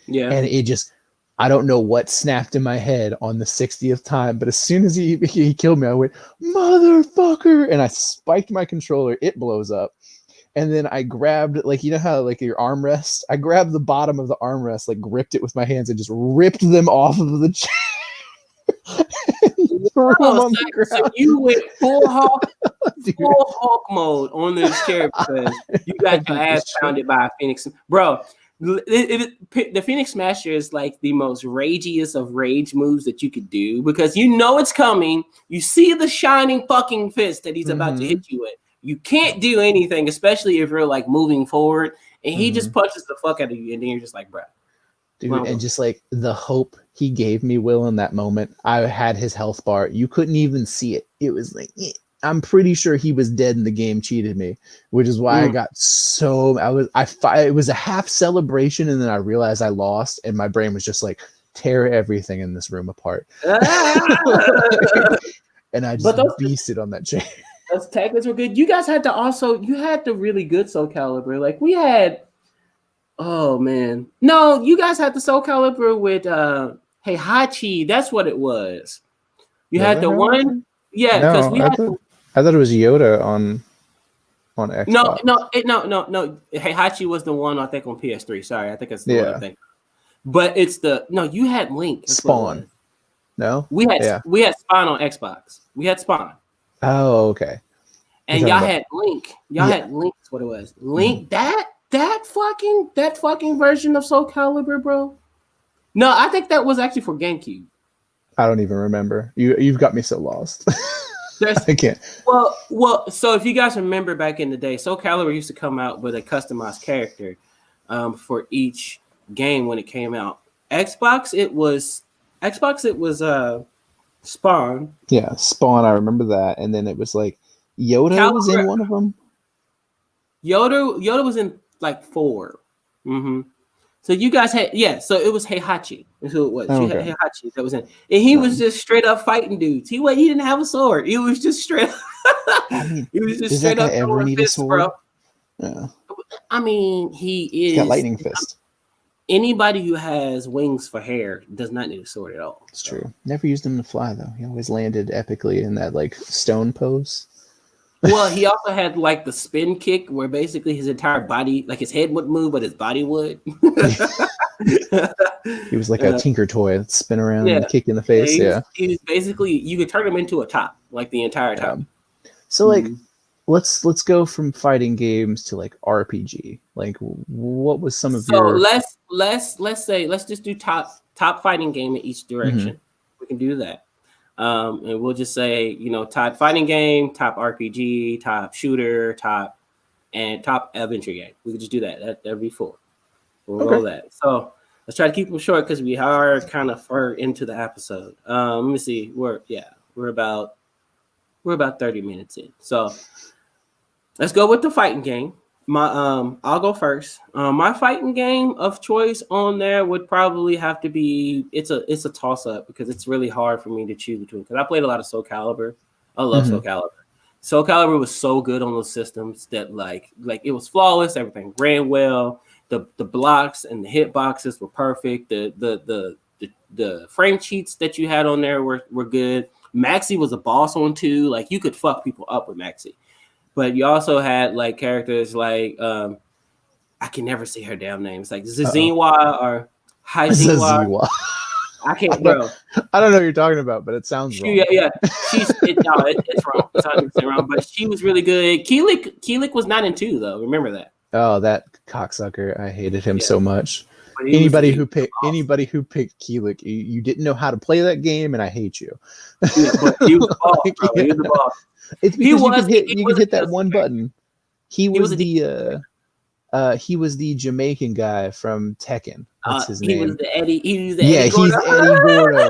Yeah. And it just, I don't know what snapped in my head on the 60th time, but as soon as he killed me, I went, motherfucker. And I spiked my controller. It blows up. And then I grabbed, like, you know how, like, your armrest? I grabbed the bottom of the armrest, like, gripped it with my hands and just ripped them off of the chair. threw him on the ground. So you went full Hulk mode on this chair because you got your ass pounded by a Phoenix. Bro, the Phoenix Smasher is like the most ragiest of rage moves that you could do because you know it's coming. You see the shining fucking fist that he's about to hit you with. You can't do anything, especially if you're like moving forward, and he just punches the fuck out of you, and then you're just like, bro. Dude, and just like the hope he gave me, Will, in that moment, I had his health bar. You couldn't even see it. It was like, I'm pretty sure he was dead and the game cheated me, which is why I got so, it was a half celebration, and then I realized I lost, and my brain was just like, tear everything in this room apart. And I just beasted on that chair. Those tackles were good. You guys had the really good Soul Calibur. Like we had, oh man. No, you guys had the Soul Calibur with Heihachi. That's what it was. You had the one, because we had I thought it was Yoda on Xbox. No. Heihachi was the one I think on PS3. Sorry, I think it's the one I think. But it's you had Link. Spawn. No? We had Spawn on Xbox. We had Spawn. Oh, okay. And y'all had Link. Had Link. That's what it was. Link. That fucking version of Soul Calibur, bro. No, I think that was actually for GameCube. I don't even remember. You've got me so lost. I can't. Well. So if you guys remember back in the day, Soul Calibur used to come out with a customized character for each game when it came out. Xbox, it was Spawn. Yeah, Spawn. I remember that, and then it was like Yoda was in one of them. Yoda was in like 4. Mm-hmm. So you guys had So it was Heihachi. That's who it was. You had Heihachi that was in, and he was just straight up fighting dudes. He didn't have a sword. He was just straight. He was just straight up ever need a sword? Bro. Yeah. I mean, he's got lightning fist. Anybody who has wings for hair does not need a sword at all. It's true. Never used him to fly though. He always landed epically in that like stone pose. Well, he also had like the spin kick where basically his entire body, like his head wouldn't move, but his body would. He was like a Tinker Toy that spin around and kick in the face. He was basically, you could turn him into a top, like the entire top. So like, let's go from fighting games to like RPG. Like, what was some of your? Let's just do top fighting game in each direction. We can do that. And we'll just say, top fighting game, top RPG, top shooter, top adventure game. We could just do that. That'd be 4. We'll roll that. So let's try to keep them short because we are kind of far into the episode. Let me see. We're about 30 minutes in. So let's go with the fighting game. I'll go first. My fighting game of choice on there would probably have to be it's a toss up because it's really hard for me to choose between because I played a lot of Soul Calibur. I love Soul Calibur. Soul Calibur was so good on those systems that like it was flawless. Everything ran well. The blocks and the hit boxes were perfect. The frame cheats that you had on there were good. Maxi was a boss on 2. Like you could fuck people up with Maxi. But you also had like characters like I can never say her damn name. It's like Zizinwa or Haizinwa. I can't, bro. I don't know what you're talking about, but it sounds wrong. Yeah. It's wrong. It's 100% wrong. But she was really good. Keelik was not in 2 though. Remember that? Oh, that cocksucker! I hated him so much. Anybody who picked Keelik, you didn't know how to play that game, and I hate you. Yeah, but he was the boss, bro. He was the boss. It's because you could hit that one button. He was the Jamaican guy from Tekken. What's his name? He was the Eddie. He's Eddie Gordo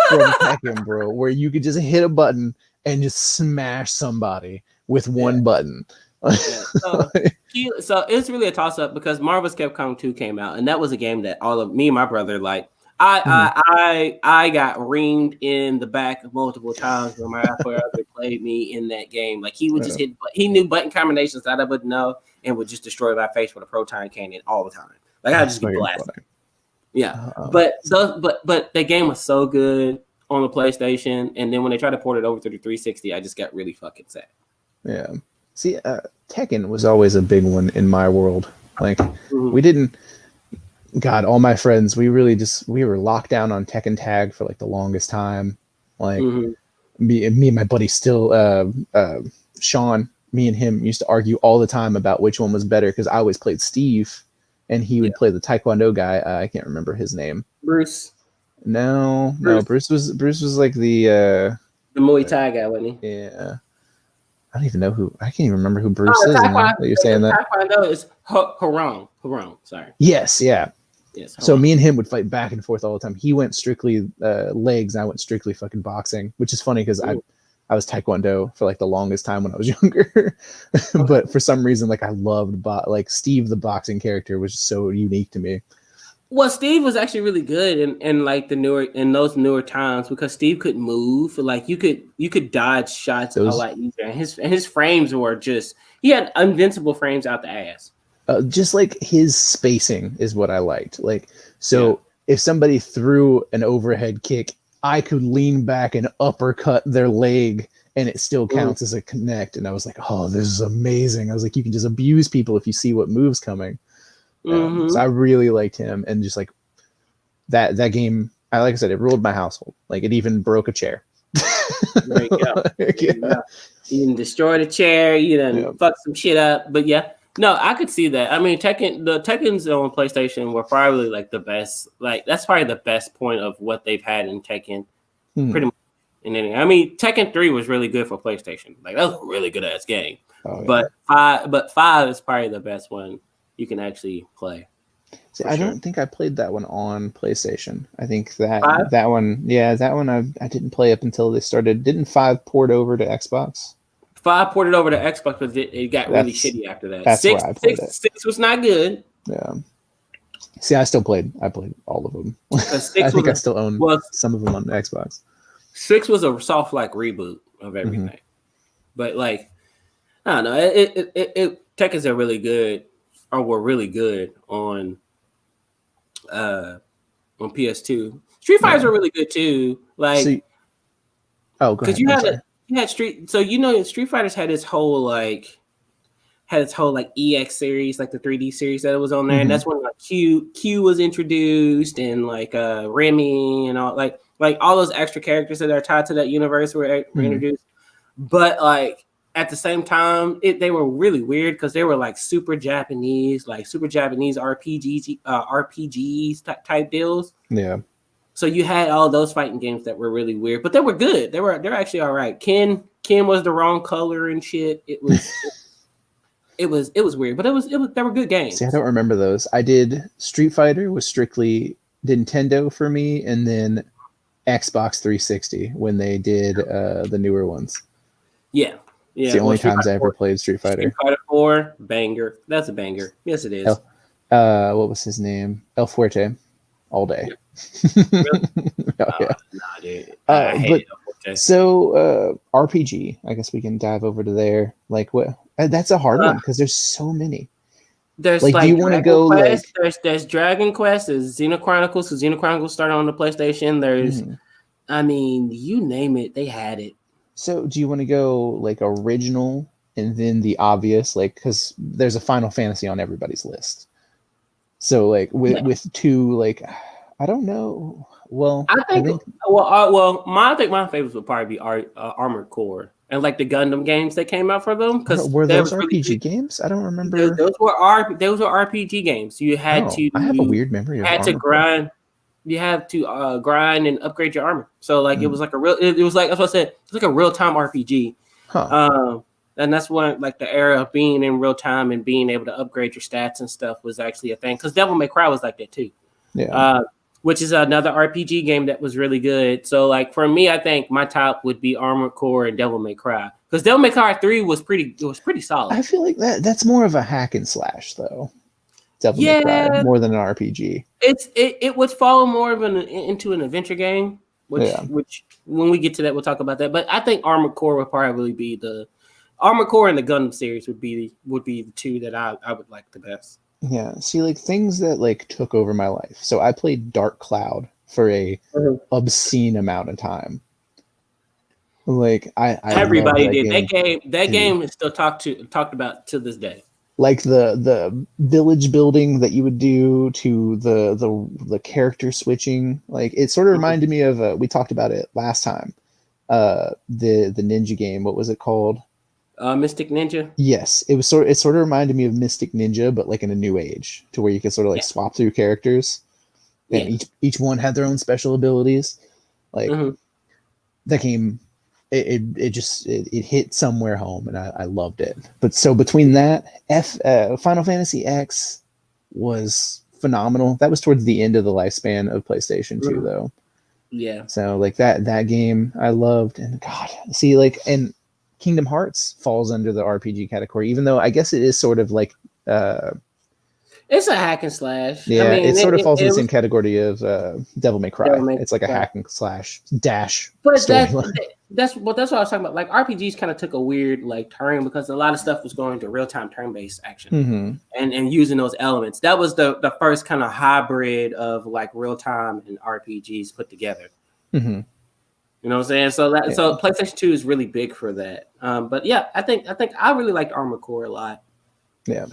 from Tekken, bro. Where you could just hit a button and just smash somebody with one button. So it's really a toss up because Marvel's Capcom 2 came out, and that was a game that all of me and my brother like. I got reamed in the back multiple times when my brother played me in that game. Like he would just hit. He knew button combinations that I wouldn't know, and would just destroy my face with a proton cannon all the time. Like I'd just be blasting. Yeah, but the game was so good on the PlayStation, and then when they tried to port it over to the 360, I just got really fucking sad. Yeah. See, Tekken was always a big one in my world. Like we didn't. God, all my friends, we were locked down on Tekken Tag for like the longest time. Like me and my buddy still Sean, me and him used to argue all the time about which one was better because I always played Steve and he would play the Taekwondo guy. I can't remember his name. Bruce. No, Bruce was like the Muay Thai guy, wasn't he? Yeah. I don't even know who. I can't even remember who Bruce is. That you're saying that. Taekwondo is Harong. Sorry. Yes, yeah. Yes. So me and him would fight back and forth all the time. He went strictly legs. I went strictly fucking boxing, which is funny because I was Taekwondo for like the longest time when I was younger. But for some reason, like I loved like Steve, the boxing character, was so unique to me. Well, Steve was actually really good in like those newer times because Steve could move. Like you could dodge shots a lot easier. And his frames were he had invincible frames out the ass. Just like his spacing is what I liked. Like if somebody threw an overhead kick, I could lean back and uppercut their leg and it still counts as a connect. And I was like, oh, this is amazing. I was like, you can just abuse people if you see what move's coming. So I really liked him, and just like that game, like I said, it ruled my household. Like it even broke a chair. There you go. You done destroyed a chair. You done fucked some shit up. But no, I could see that. I mean, the Tekken's on PlayStation were probably like the best. Like that's probably the best point of what they've had in Tekken. Pretty much. I mean, Tekken 3 was really good for PlayStation. Like that was a really good ass game. But 5 is probably the best one you can actually play. See, I don't think I played that one on PlayStation. I think that one I didn't play up until they started. Didn't 5 port over to Xbox? 5 ported over to Xbox, but it got really shitty after that. That's where I played it. 6 was not good. Yeah. See, I played all of them. I think I still own some of them on Xbox. 6 was a soft like reboot of everything. But like, I don't know. Tekken's are really good. Or were really good on PS2. Street Fighters were really good too. Like, go ahead. You had Street. So Street Fighters had its whole EX series, like the 3D series that was on there, and that's when like Q was introduced, and like Remy and all like all those extra characters that are tied to that universe were introduced. But like, at the same time, they were really weird because they were like super Japanese RPGs type deals. Yeah. So you had all those fighting games that were really weird, but they were good. They're actually all right. Ken was the wrong color and shit. It was it was weird, but they were good games. See, I don't remember those. I did Street Fighter was strictly Nintendo for me, and then Xbox 360 when they did the newer ones. Yeah. Yeah, it's the only times I ever played Street Fighter. Street Fighter 4, banger. That's a banger. Yes, it is. What was his name? El Fuerte. All day. Really? Nah, dude. I hate El Fuerte. So, RPG. I guess we can dive over to there. Like, what? That's a hard one because there's so many. There's like do you want to go Quest, there's Dragon Quest, there's Xenochronicles, because Xenochronicles started on the PlayStation. There's, I mean, you name it, they had it. So do you want to go like original and then the obvious, like, because there's a Final Fantasy on everybody's list. So like with 2, like, I don't know. Well, I think my favorites would probably be Armored Core and like the Gundam games that came out for them. Because were those RPG games? I don't remember. Those were RPG games. You had to. I have a weird memory of had to grind. You have to grind and upgrade your armor. So like it was like it was like, that's what I said, it's like a real time RPG. And that's when like the era of being in real time and being able to upgrade your stats and stuff was actually a thing. Because Devil May Cry was like that too. Yeah. Which is another RPG game that was really good. So like for me, I think my top would be Armored Core and Devil May Cry. Because Devil May Cry 3 was pretty solid. I feel like that's more of a hack and slash though. Devil May Cry, more than an RPG. It would fall more of into an adventure game, which when we get to that we'll talk about that. But I think Armored Core would probably be the Armored Core and the Gundam series would be the 2 that I would like the best. Yeah, see, like things that like took over my life. So I played Dark Cloud for a obscene amount of time. Like I everybody did that game is still talked about to this day. Like the village building that you would do to the character switching, like it sort of reminded me of we talked about it last time, the ninja game. What was it called? Mystic Ninja. Yes, it sort of reminded me of Mystic Ninja, but like in a new age, to where you could sort of like swap through characters, and each one had their own special abilities. Like that game, it hit somewhere home, and I loved it. But so between that, Final Fantasy X was phenomenal. That was towards the end of the lifespan of PlayStation 2, though. Yeah. So like that game I loved, and God, see, like, and Kingdom Hearts falls under the RPG category, even though I guess it is sort of like it's a hack and slash. Yeah, I mean, it sort of falls in the same category of Devil May Cry. It's like a hack and slash dash. But that's what I was talking about. Like RPGs kind of took a weird like turn because a lot of stuff was going to real time turn based action and using those elements. That was the first kind of hybrid of like real time and RPGs put together. You know what I'm saying? So so PlayStation 2 is really big for that. But yeah, I think I really liked Armored Core a lot. Yeah.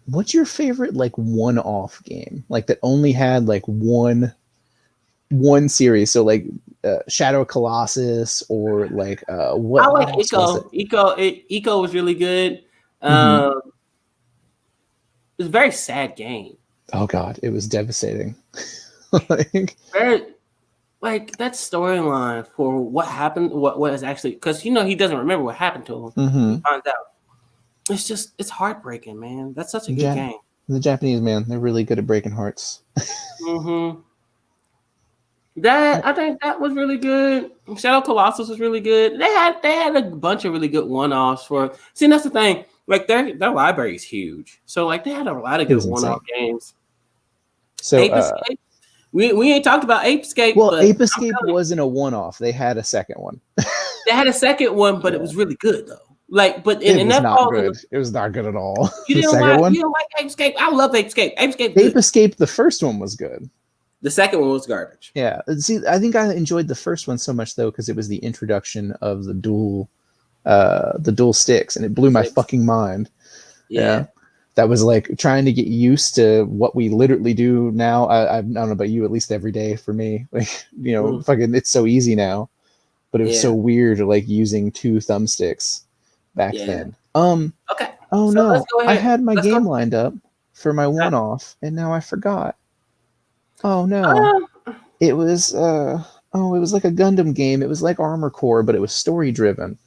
What's your favorite like one-off game, like that only had like one series? So like Shadow of Colossus, or like what? I like Ico. Ico was really good. It was a very sad game. Oh God, it was devastating. Like that storyline for what happened, what is actually, because he doesn't remember what happened to him. He finds out. It's heartbreaking, man. That's such a good game. The Japanese, man, they're really good at breaking hearts. That I think that was really good. Shadow Colossus was really good. They had a bunch of really good one-offs for. See, that's the thing. Like their library is huge, so like they had a lot of good one-off games. So Ape Escape. We ain't talked about Ape Escape. Well, Ape Escape wasn't a one-off. They had a second one. They had a second one, but it was really good though. Like, but it was not good. It was not good at all. You don't like Ape Escape? I love Ape Escape. Ape Escape. The first one was good. The second one was garbage. Yeah. See, I think I enjoyed the first one so much though because it was the introduction of the dual sticks, and it blew my fucking mind. Yeah. That was like trying to get used to what we literally do now. I don't know about you, at least every day for me. Like, fucking, it's so easy now, but it was so weird, like using two thumbsticks back then. Okay. Oh so no, I had my game lined up for my one-off, and now I forgot. Oh no, it was it was like a Gundam game. It was like Armor Core, but it was story driven.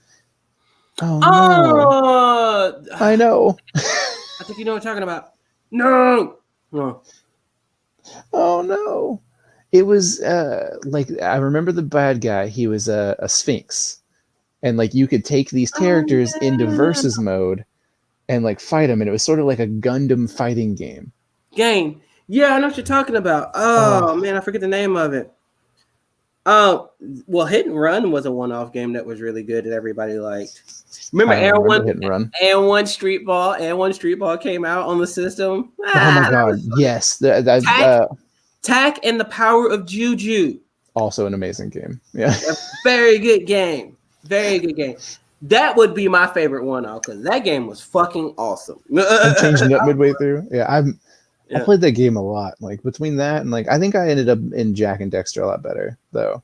Oh no, I know. I think you know what I'm talking about. No. Oh no. It was like I remember the bad guy. He was a Sphinx, and like you could take these characters into versus mode and like fight them, and it was sort of like a Gundam fighting game. Yeah, I know what you're talking about. Oh man, I forget the name of it. Well, Hit and Run was a one-off game that was really good that everybody liked. Remember and one Street Ball? And one Street Ball came out on the system. Oh my god, yes. Tak and the Power of Juju. Also an amazing game. Yeah. A very good game. Very good game. That would be my favorite one-off because that game was fucking awesome. I'm changing it up midway through. Yeah, I played that game a lot. Like between that and like I think I ended up in Jak and Daxter a lot better though.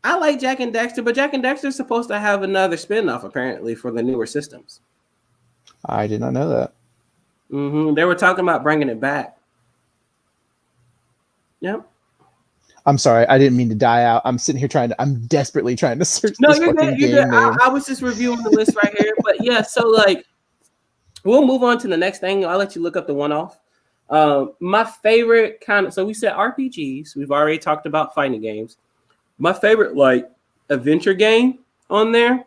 I like Jak and Daxter, but Jak and Daxter is supposed to have another spin-off apparently for the newer systems. I did not know that. They were talking about bringing it back. Yep. I'm sorry, I didn't mean to die out. I'm sitting here I'm desperately trying to search this fucking game name. I was just reviewing the list right here, but yeah. So like, we'll move on to the next thing. I'll let you look up the one-off. My favorite so we said RPGs. We've already talked about fighting games. My favorite like adventure game on there.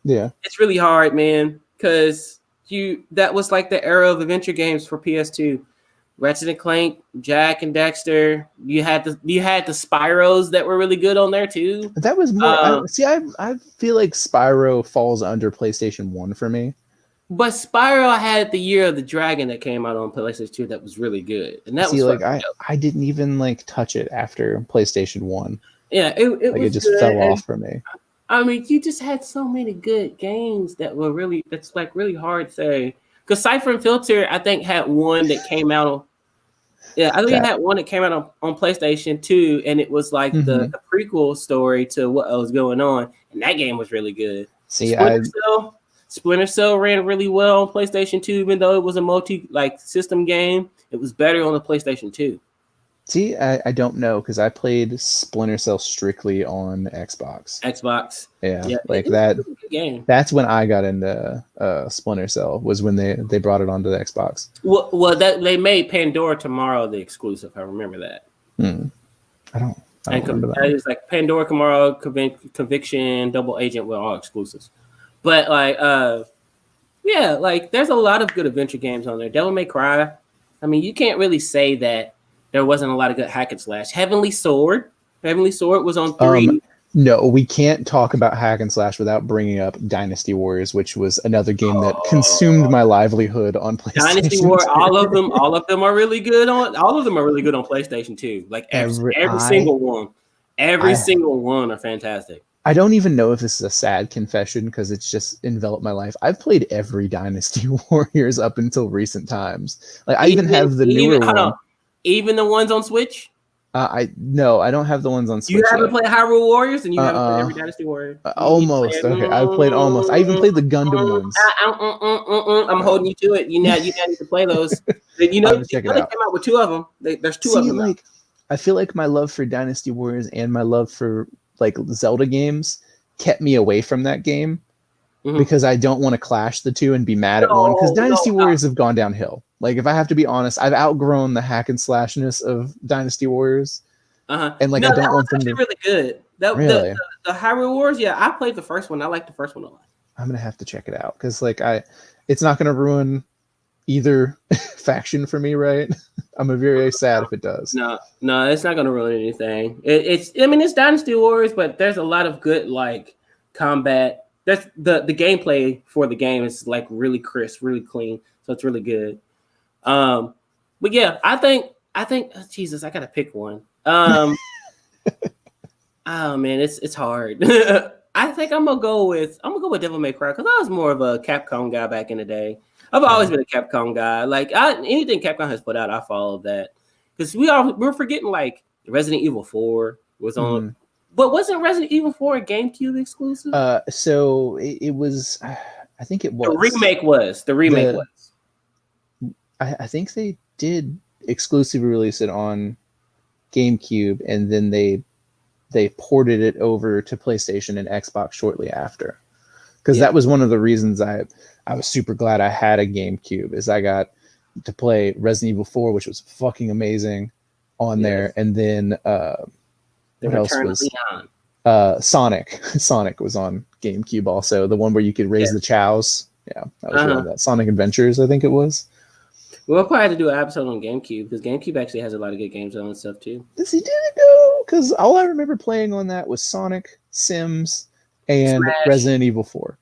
Yeah. It's really hard, man, because that was like the era of adventure games for PS2. Ratchet and Clank, Jak and Daxter. You had the Spyros that were really good on there too. That was more I feel like Spyro falls under PlayStation 1 for me. But Spyro had the Year of the Dragon that came out on PlayStation 2 that was really good. And that was like I didn't even like touch it after PlayStation 1. Yeah, it just fell off for me. I mean, you just had so many good games that's like really hard to say. Because Cypher and Filter, I think, had one that came out. Yeah, I think it had one that came out on PlayStation 2, and it was like the prequel story to what was going on, and that game was really good. See, Splinter Cell ran really well on PlayStation 2, even though it was a system game. It was better on the PlayStation 2. See, I don't know because I played Splinter Cell strictly on Xbox. Yeah, like that. Game. That's when I got into Splinter Cell. Was when they brought it onto the Xbox. Well, they made Pandora Tomorrow the exclusive. I remember that. I don't remember that. It's like Pandora Tomorrow, Conviction, Double Agent were all exclusives. But there's a lot of good adventure games on there. Devil May Cry. I mean, you can't really say that there wasn't a lot of good hack and slash. Heavenly Sword was on 3. No, we can't talk about hack and slash without bringing up Dynasty Warriors, which was another game that consumed my livelihood on PlayStation. Dynasty Warriors, all of them are really good on PlayStation 2. Like every single one. Every single one are fantastic. I don't even know if this is a sad confession because it's just enveloped my life. I've played every Dynasty Warriors up until recent times. Like I even have the newer one. Even the ones on Switch? I don't have the ones on Switch. You haven't played Hyrule Warriors, and you haven't played every Dynasty Warrior. Almost. Okay, I've played almost. I even played the Gundam ones. I'm holding you to it. You now need to play those. They came out with 2 of them. There's 2 of them. Like, I feel like my love for Dynasty Warriors and my love for like Zelda games kept me away from that game because I don't want to clash the 2 and be mad at one. Because Dynasty Warriors have gone downhill. Like, if I have to be honest, I've outgrown the hack and slashness of Dynasty Warriors. And like, I don't want them to. Really good. Really? The Hyrule Wars, yeah, I played the first one. I like the first one a lot. I'm gonna have to check it out because like it's not gonna ruin either faction for me, right? I'm very sad if it does. No, it's not gonna ruin anything. It's Dynasty Warriors, but there's a lot of good like combat. That's the gameplay for the game is like really crisp, really clean, so it's really good. But yeah, I think Jesus, I gotta pick one. Oh man, it's hard. I think I'm gonna go with Devil May Cry because I was more of a Capcom guy back in the day. I've always been a Capcom guy. Like anything Capcom has put out, I followed that because we're forgetting like Resident Evil 4 was on, but wasn't Resident Evil 4 a GameCube exclusive? So it was. I think it was. The remake was. I think they did exclusively release it on GameCube, and then they ported it over to PlayStation and Xbox shortly after. Because that was one of the reasons I was super glad I had a GameCube, is I got to play Resident Evil 4, which was fucking amazing on there, and then what else was Sonic. Sonic was on GameCube also, the one where you could raise the chows. Yeah, that was really that. Sonic Adventures, I think it was. We'll probably have to do an episode on GameCube because GameCube actually has a lot of good games on and stuff too. Did it go? Because all I remember playing on that was Sonic, Sims, and Smash. Resident Evil 4.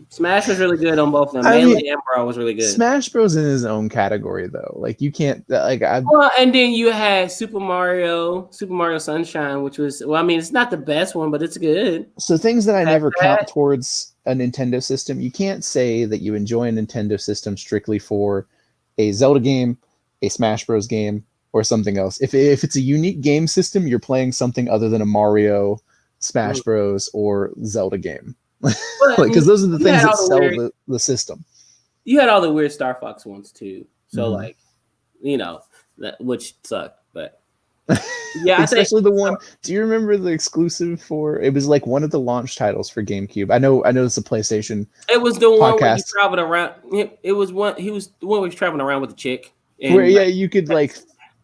Smash was really good on both of them. Melee and Brawl was really good. Smash Bros in his own category though. Like you can't and then you had Super Mario Sunshine, which was it's not the best one, but it's good. So things that I never count towards a Nintendo system. You can't say that you enjoy a Nintendo system strictly for a Zelda game, a Smash Bros game, or something else. If it's a unique game system, you're playing something other than a Mario, Smash Bros, or Zelda game. Because those are the things that sell the system. You had all the weird Star Fox ones too. So which sucked, but yeah, especially the one. Do you remember the exclusive for? It was like one of the launch titles for GameCube. I know it's a PlayStation. It was the one where he traveled around. It was one. He was the one where he was traveling around with the chick. Where you could like.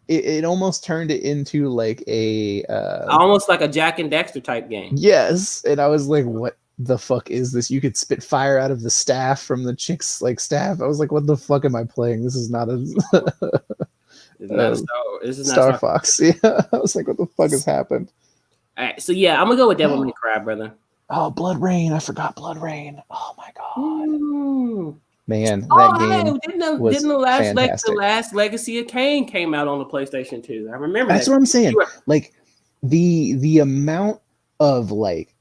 It almost turned it into like a almost like a Jack and Daxter type game. Yes, and I was like, what the fuck is this? You could spit fire out of the staff from the chick's like staff. I was like, what the fuck am I playing? This is not a Star Fox. Yeah, I was like, what the fuck has happened? All right, so yeah, I'm gonna go with Devil May Cry, brother. Oh, Blood Rain! I forgot Blood Rain. Oh my god, man, that game was fantastic. The last Legacy of Kain came out on the PlayStation 2. I remember. That's what I'm saying. Like the amount of like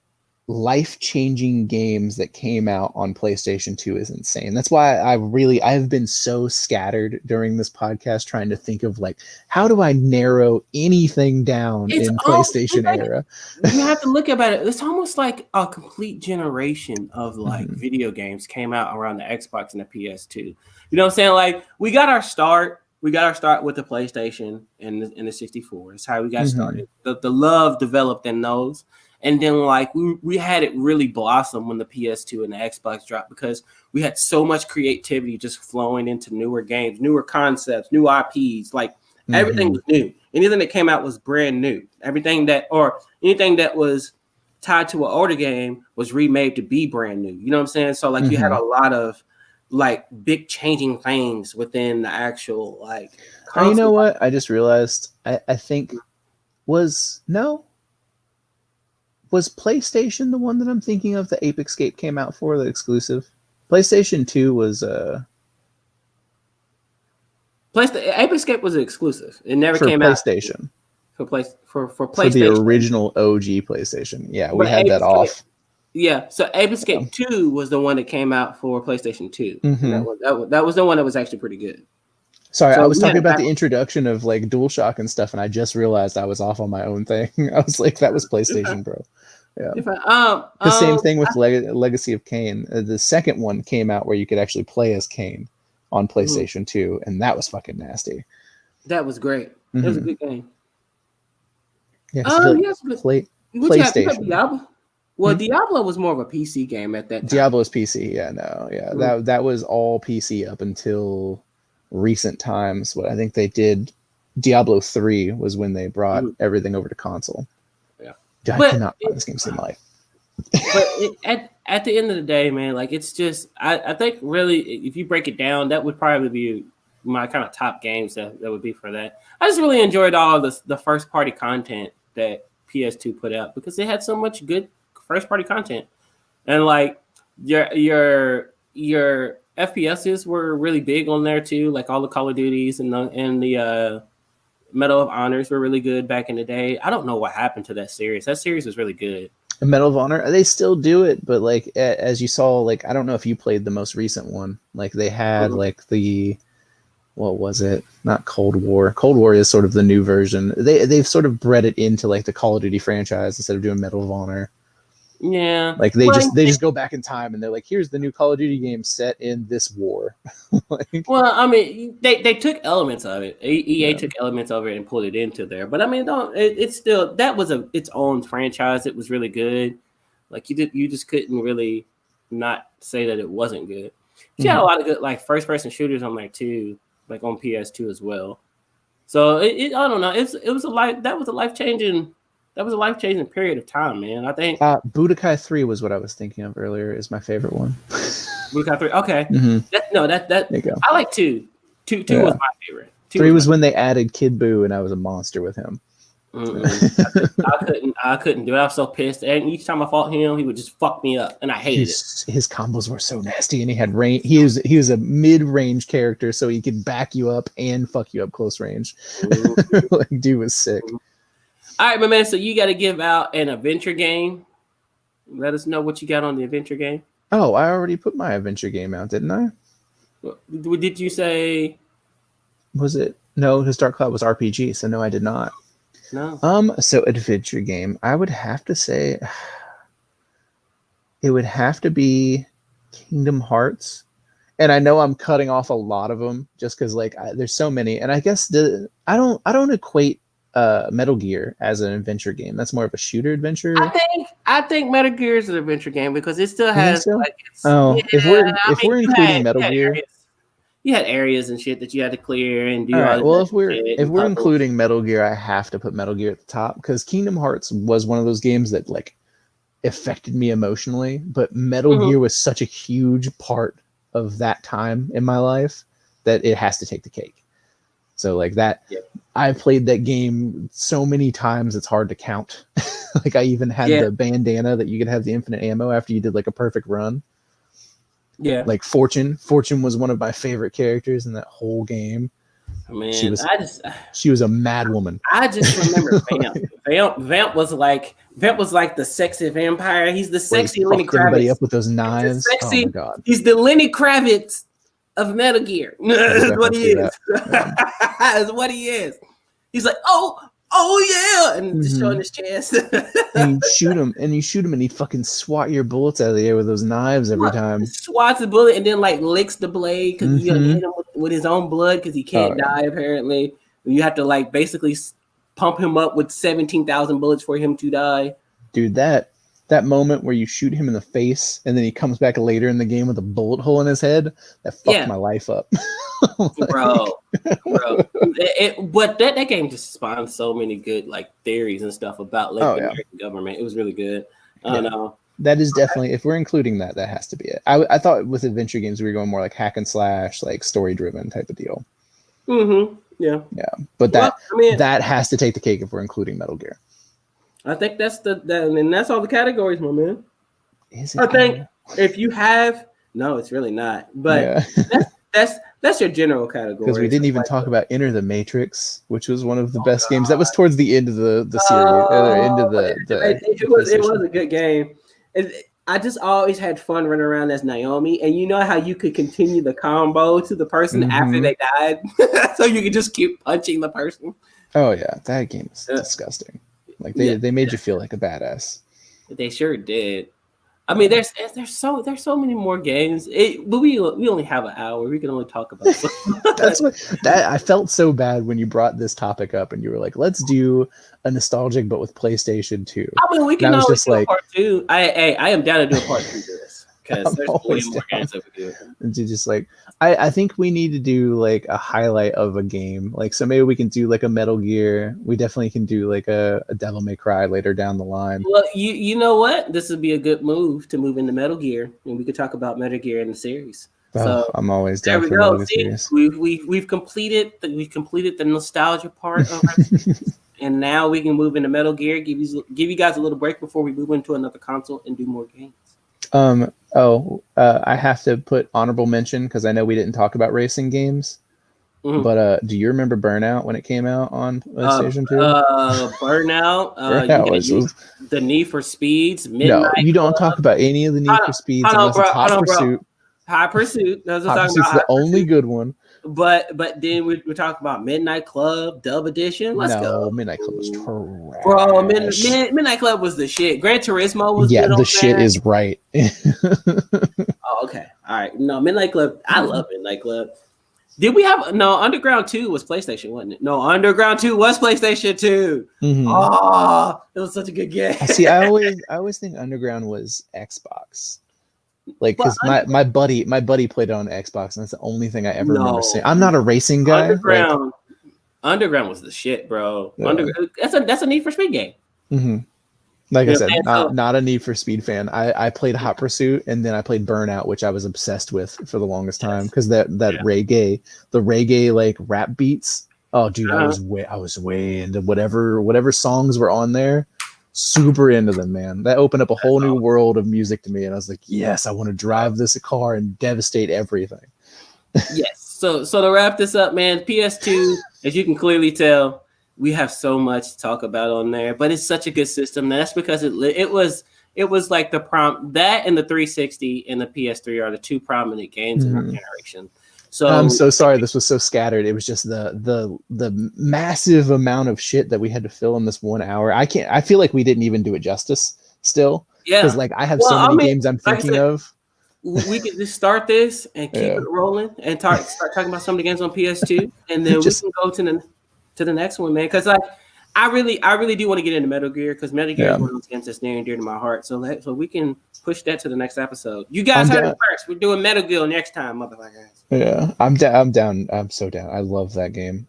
life-changing games that came out on PlayStation 2 is insane. That's why I've been so scattered during this podcast trying to think of like, how do I narrow anything down in PlayStation era? You have to look about it. It's almost like a complete generation of like video games came out around the Xbox and the PS2. You know what I'm saying? Like we got our start with the PlayStation and the 64. That's how we got started. The love developed in those. And then like we had it really blossom when the PS2 and the Xbox dropped because we had so much creativity just flowing into newer games, newer concepts, new IPs. Like everything was new. Anything that came out was brand new. Anything that was tied to an older game was remade to be brand new. You know what I'm saying? So like you had a lot of like big changing things within the actual like. You know what? I just realized. I think Was PlayStation the one that I'm thinking of? The Ape Escape came out for the exclusive. PlayStation 2 was Ape Escape was an exclusive. It never came PlayStation. For PlayStation. For the original OG PlayStation. Yeah, we had that off. Yeah, so Ape Escape 2 was the one that came out for PlayStation 2. That was the one that was actually pretty good. Sorry, I was talking about the introduction of like DualShock and stuff, and I just realized I was off on my own thing. I was like, that was PlayStation, bro. Yeah. The same thing with Legacy of Kain. The second one came out where you could actually play as Kain on PlayStation 2, and that was fucking nasty. That was great. It was a good game. Yeah, PlayStation. Diablo? Well, Diablo was more of a PC game at that time. Diablo's PC, that was all PC up until recent times. What I think they did, Diablo 3 was when they brought everything over to console. Yeah, I cannot find this game to save my life. But at the end of the day, man, like it's just I think really if you break it down, that would probably be my kind of top games that would be for that. I just really enjoyed all the first party content that PS2 put out because they had so much good first party content, and like your FPSs were really big on there too, like all the Call of Duties and the Medal of Honors were really good back in the day. I don't know what happened to that series. That series was really good. The Medal of Honor, they still do it, but like as you saw, like I don't know if you played the most recent one. Like they had like the what was it? Not Cold War. Cold War is sort of the new version. They've sort of bred it into like the Call of Duty franchise instead of doing Medal of Honor. Yeah, like they just go back in time and they're like, here's the new Call of Duty game set in this war. Well, I mean, they took elements of it. EA took elements of it and pulled it into there. But I mean, it's still that was its own franchise. It was really good. Like you just couldn't really not say that it wasn't good. She had a lot of good like first person shooters on there too, like on PS2 as well. So I don't know. It was a life changing. That was a life-changing period of time, man. I think Budokai 3 was what I was thinking of earlier. Is my favorite one. Budokai 3, okay. That there you go. I like 2. 2 was my favorite. 3 was when they added Kid Buu, and I was a monster with him. I couldn't do it. I was so pissed, and each time I fought him, he would just fuck me up, and I hated it. His combos were so nasty, and he had range. He was a mid-range character, so he could back you up and fuck you up close range. Like, dude was sick. All right, my man. So you got to give out an adventure game. Let us know what you got on the adventure game. Oh, I already put my adventure game out, didn't I? Did you say? Was it? No, because Dark Cloud was RPG, so no, I did not. No. So adventure game, I would have to say it would have to be Kingdom Hearts. And I know I'm cutting off a lot of them just because like there's so many. And I guess I don't equate Metal Gear as an adventure game. That's more of a shooter adventure. I think Metal Gear is an adventure game because it still has like if we're including Metal Gear. You had areas and shit that you had to clear and do. All right. Well, if we're including Metal Gear, I have to put Metal Gear at the top because Kingdom Hearts was one of those games that like affected me emotionally. But Metal Gear was such a huge part of that time in my life that it has to take the cake. So like that, I played that game so many times it's hard to count. Like I even had the bandana that you could have the infinite ammo after you did like a perfect run. Yeah, like Fortune was one of my favorite characters in that whole game. Man, she was a mad woman. I just remember Vamp. Vamp was like Vamp was like the sexy vampire. He's the sexy Lenny Kravitz. Everybody up with those knives. Sexy, oh my god! He's the Lenny Kravitz of Metal Gear. That's what he is. That's what he is. He's like, oh yeah, and just showing his chest. and you shoot him, and he fucking swat your bullets out of the air with those knives every time. Swats the bullet and then like licks the blade because you hit him with his own blood because he can't die apparently. You have to like basically pump him up with 17,000 bullets for him to die. Dude, that moment where you shoot him in the face and then he comes back later in the game with a bullet hole in his head, that fucked my life up. bro. But that game just spawned so many good like theories and stuff about like the American government. It was really good. I don't know. That is definitely, if we're including that has to be it. I thought with adventure games we were going more like hack and slash, like story driven type of deal. Yeah, but that has to take the cake if we're including Metal Gear. I think that's and that's all the categories, my man. Is it? I think if you have it's really not. But that's your general category. Because we didn't even talk about Enter the Matrix, which was one of the best games. That was towards the end of the series, end of the. It was a good game. I just always had fun running around as Naomi, and you know how you could continue the combo to the person after they died, so you could just keep punching the person. Oh yeah, that game is disgusting. Like they made you feel like a badass. They sure did. I mean, there's so many more games. But we only have an hour. We can only talk about. I felt so bad when you brought this topic up and you were like, "Let's do a nostalgic, but with PlayStation 2." I mean, we can always do a part 2. I am down to do a part 2 to this because there's plenty more games that we do. And to just like, I think we need to do like a highlight of a game. Like, so maybe we can do like a Metal Gear. We definitely can do like a Devil May Cry later down the line. Well, you know what? This would be a good move to move into Metal Gear, and we could talk about Metal Gear in the series. So I'm always down for Metal Gear. We've completed the nostalgia part of it, and now we can move into Metal Gear. Give you guys a little break before we move into another console and do more games. I have to put honorable mention because I know we didn't talk about racing games. But do you remember Burnout when it came out on PlayStation 2? Burnout. Was the Need for Speeds. Midnight no, you don't talk about any of the Need for Speeds unless it's Hot Pursuit. Hot Pursuit. That's what Hot Pursuit's the only good one. But then we talk about Midnight Club Dub Edition. Let's go. Midnight Club was trash. Bro, Midnight Club was the shit. Gran Turismo was good. The shit is right. Oh, okay. All right. No, Midnight Club. I love Midnight Club. Did we have Underground 2 was PlayStation, wasn't it? No, Underground 2 was PlayStation 2. Oh, it was such a good game. See, I always think Underground was Xbox. Like, because my buddy played it on Xbox, and that's the only thing I ever remember seeing. I'm not a racing guy. Underground was the shit, bro. Yeah. That's a Need for Speed game. Like I said, not a Need for Speed fan. I played Hot Pursuit, and then I played Burnout, which I was obsessed with for the longest time because the reggae like rap beats. Oh, dude, I was way into whatever songs were on there. Super into them, man. That opened up a whole new world of music to me, and I was like, yes, I want to drive this car and devastate everything. Yes. So to wrap this up, man, PS2, as you can clearly tell, we have so much to talk about on there, but it's such a good system. That's because it was like that and the 360 and the PS3 are the two prominent games in our generation. So I'm so sorry this was so scattered. It was just the massive amount of shit that we had to fill in this 1 hour. I feel like we didn't even do it justice still. Yeah. Because like I have so many games I'm thinking of. We could just start this and keep it rolling and start talking about some of the games on PS2, and then we can go to the next one, man. Because like I really do want to get into Metal Gear because Metal Gear is one of those games that's near and dear to my heart. So we can push that to the next episode. You guys heard it first. We're doing Metal Gear next time, motherfuckers. Yeah, I'm down. I'm so down. I love that game.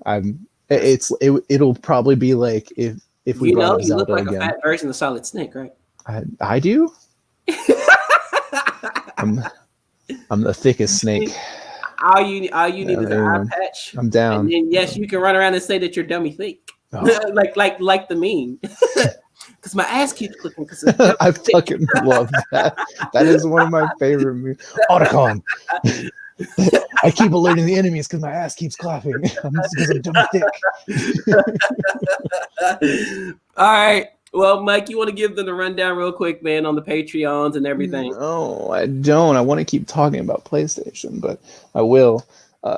It'll probably be like if we brought up Zelda again. You look like a fat version of Solid Snake, right? I do. I'm the thickest snake. All you need is an eye patch. I'm down. And then yes, you can run around and say that you're dummy thick. Oh. like the meme. Because my ass keeps clicking. I fucking love that. That is one of my favorite memes. Otacon. I keep alerting the enemies because my ass keeps clapping. Because I'm dumb thick. All right. Well, Mike, you want to give them the rundown real quick, man, on the Patreons and everything? No, I don't. I want to keep talking about PlayStation, but I will.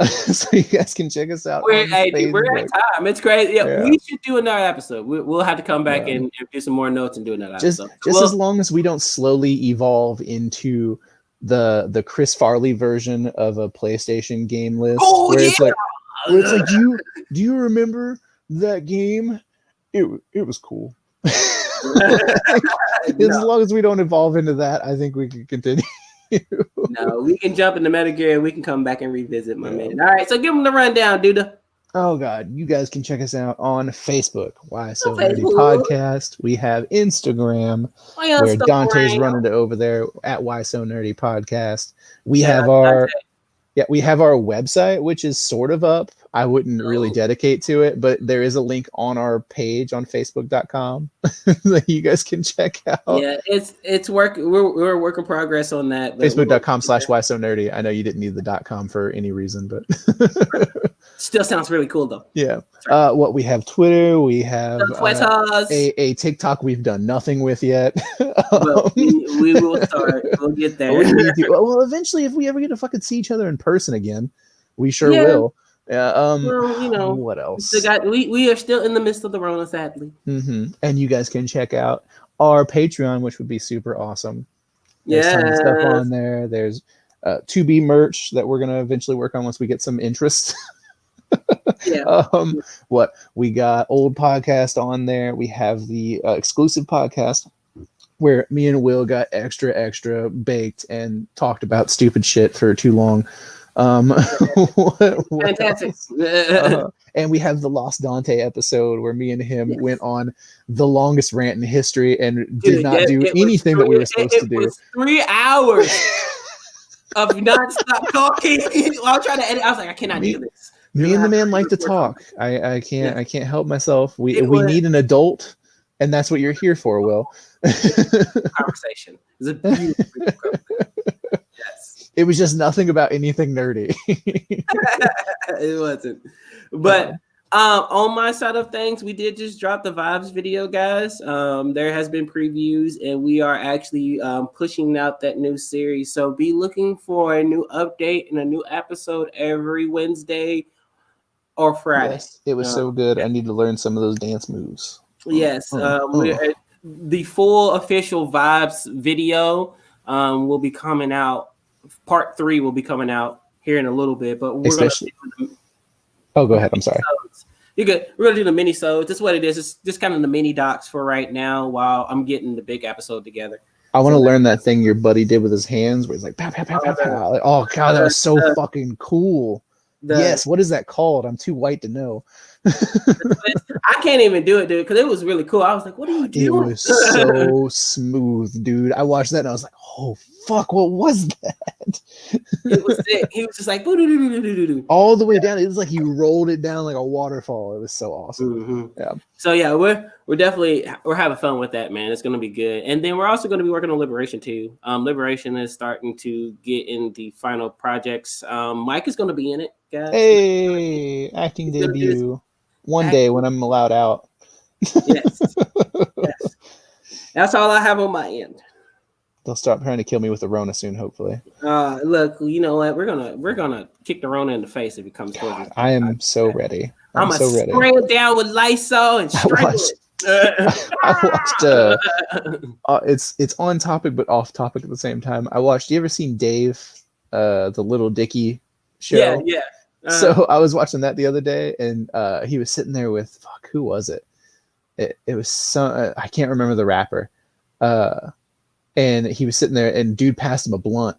So you guys can check us out. We're at time. It's crazy. Yeah, we should do another episode. We'll have to come back and do some more notes and do another episode. Just as long as we don't slowly evolve into the Chris Farley version of a PlayStation game list. It's like, do you remember that game? It was cool. As long as we don't evolve into that, I think we can continue. No, we can jump into Metal Gear and we can come back and revisit, my man. All right, so give them the rundown, dude. Oh God, you guys can check us out on Facebook, Why So Nerdy Podcast. We have Instagram, where Dante's running it over there at Why So Nerdy Podcast. We have our website, which is sort of up. I wouldn't really dedicate to it, but there is a link on our page on Facebook.com that you guys can check out. Yeah, it's work. We're a work in progress on that. Facebook.com/Why So Nerdy. I know you didn't need the .com for any reason, but still sounds really cool though. Yeah. What we have Twitter, we have a TikTok we've done nothing with yet. Well, we will start. We'll get there. Well, eventually, if we ever get to fucking see each other in person again, we sure will. Yeah. Well, what else? We are still in the midst of the Rona, sadly. Mm-hmm. And you guys can check out our Patreon, which would be super awesome. There's tons of stuff on there. There's 2B merch that we're gonna eventually work on once we get some interest. What we got? Old podcast on there. We have the exclusive podcast where me and Will got extra baked and talked about stupid shit for too long. Fantastic. And we have the Lost Dante episode where me and him went on the longest rant in history and did not do anything that we were supposed to do. It was 3 hours of nonstop talking. While I'm trying to edit, I was like, I cannot do this. Me and the man like to talk. I can't help myself. We need an adult, and that's what you're here for, Will. Conversation. It was a beautiful conversation. Yes. It was just nothing about anything nerdy. It wasn't. But on my side of things, we did just drop the Vibes video, guys. There has been previews, and we are actually pushing out that new series. So be looking for a new update and a new episode every Wednesday or Friday. Yes, it was so good. I need to learn some of those dance moves. Yes. The full official Vibes video will be coming out. Part 3 will be coming out here in a little bit, but we're going to. Oh, go ahead. I'm sorry. You're good. We're going to do the mini-sodes. That's what it is. It's just kind of the mini docs for right now while I'm getting the big episode together. I want to learn that thing your buddy did with his hands where he's like, pow, pow, pow, pow, pow. Like, oh, God, that was so fucking cool. Yes. What is that called? I'm too white to know. I can't even do it, dude, because it was really cool. I was like, what are you doing? It was so smooth, dude. I watched that and I was like, oh, fuck, what was that? It was sick. He was just like, all the way down. It was like he rolled it down like a waterfall. It was so awesome. Mm-hmm. Yeah. So yeah, we're definitely having fun with that, man. It's gonna be good. And then we're also gonna be working on Liberation too. Liberation is starting to get in the final projects. Mike is gonna be in it, guys. Hey, acting debut. One day when I'm allowed out. Yes. Yes. That's all I have on my end. They'll start trying to kill me with the Rona soon, hopefully. Look, you know what? We're gonna kick the Rona in the face if it comes towards us. I am so ready. I'm so ready. Spray it down with Lysol and strangle it. I watched. It's on topic but off topic at the same time. I watched. You ever seen Dave, the Little Dicky show? Yeah. So I was watching that the other day, and he was sitting there with who was it? It was some I can't remember the rapper. And he was sitting there, and dude passed him a blunt,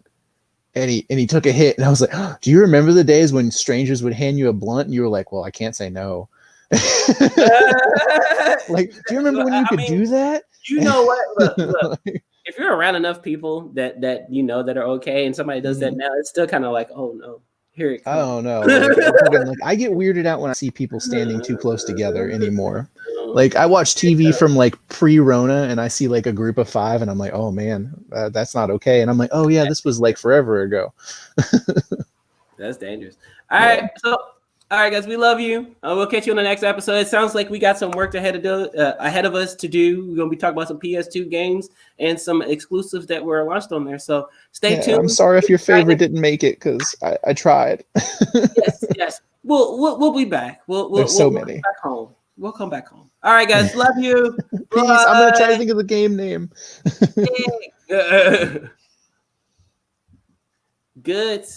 and he took a hit, and I was like, oh, do you remember the days when strangers would hand you a blunt, and you were like, well, I can't say no. Like, do you remember when you could do that? You know what? Look, if you're around enough people that you know that are okay, and somebody does that now, it's still kind of like, oh no. Here it comes. I don't know. Like, I get weirded out when I see people standing too close together anymore. Like, I watch TV from like pre-Rona, and I see like a group of 5, and I'm like, oh man, that's not okay. And I'm like, oh yeah, this was like forever ago. That's dangerous. All right, so All right, guys, we love you. We'll catch you on the next episode. It sounds like we got some work ahead of us to do. We're gonna be talking about some PS2 games and some exclusives that were launched on there. So stay tuned. I'm sorry if your favorite didn't make it because I tried. yes. We'll be back. There's so many. Come back home. We'll come back home. All right, guys. Love you. Peace. I'm gonna try to think of the game name. Good.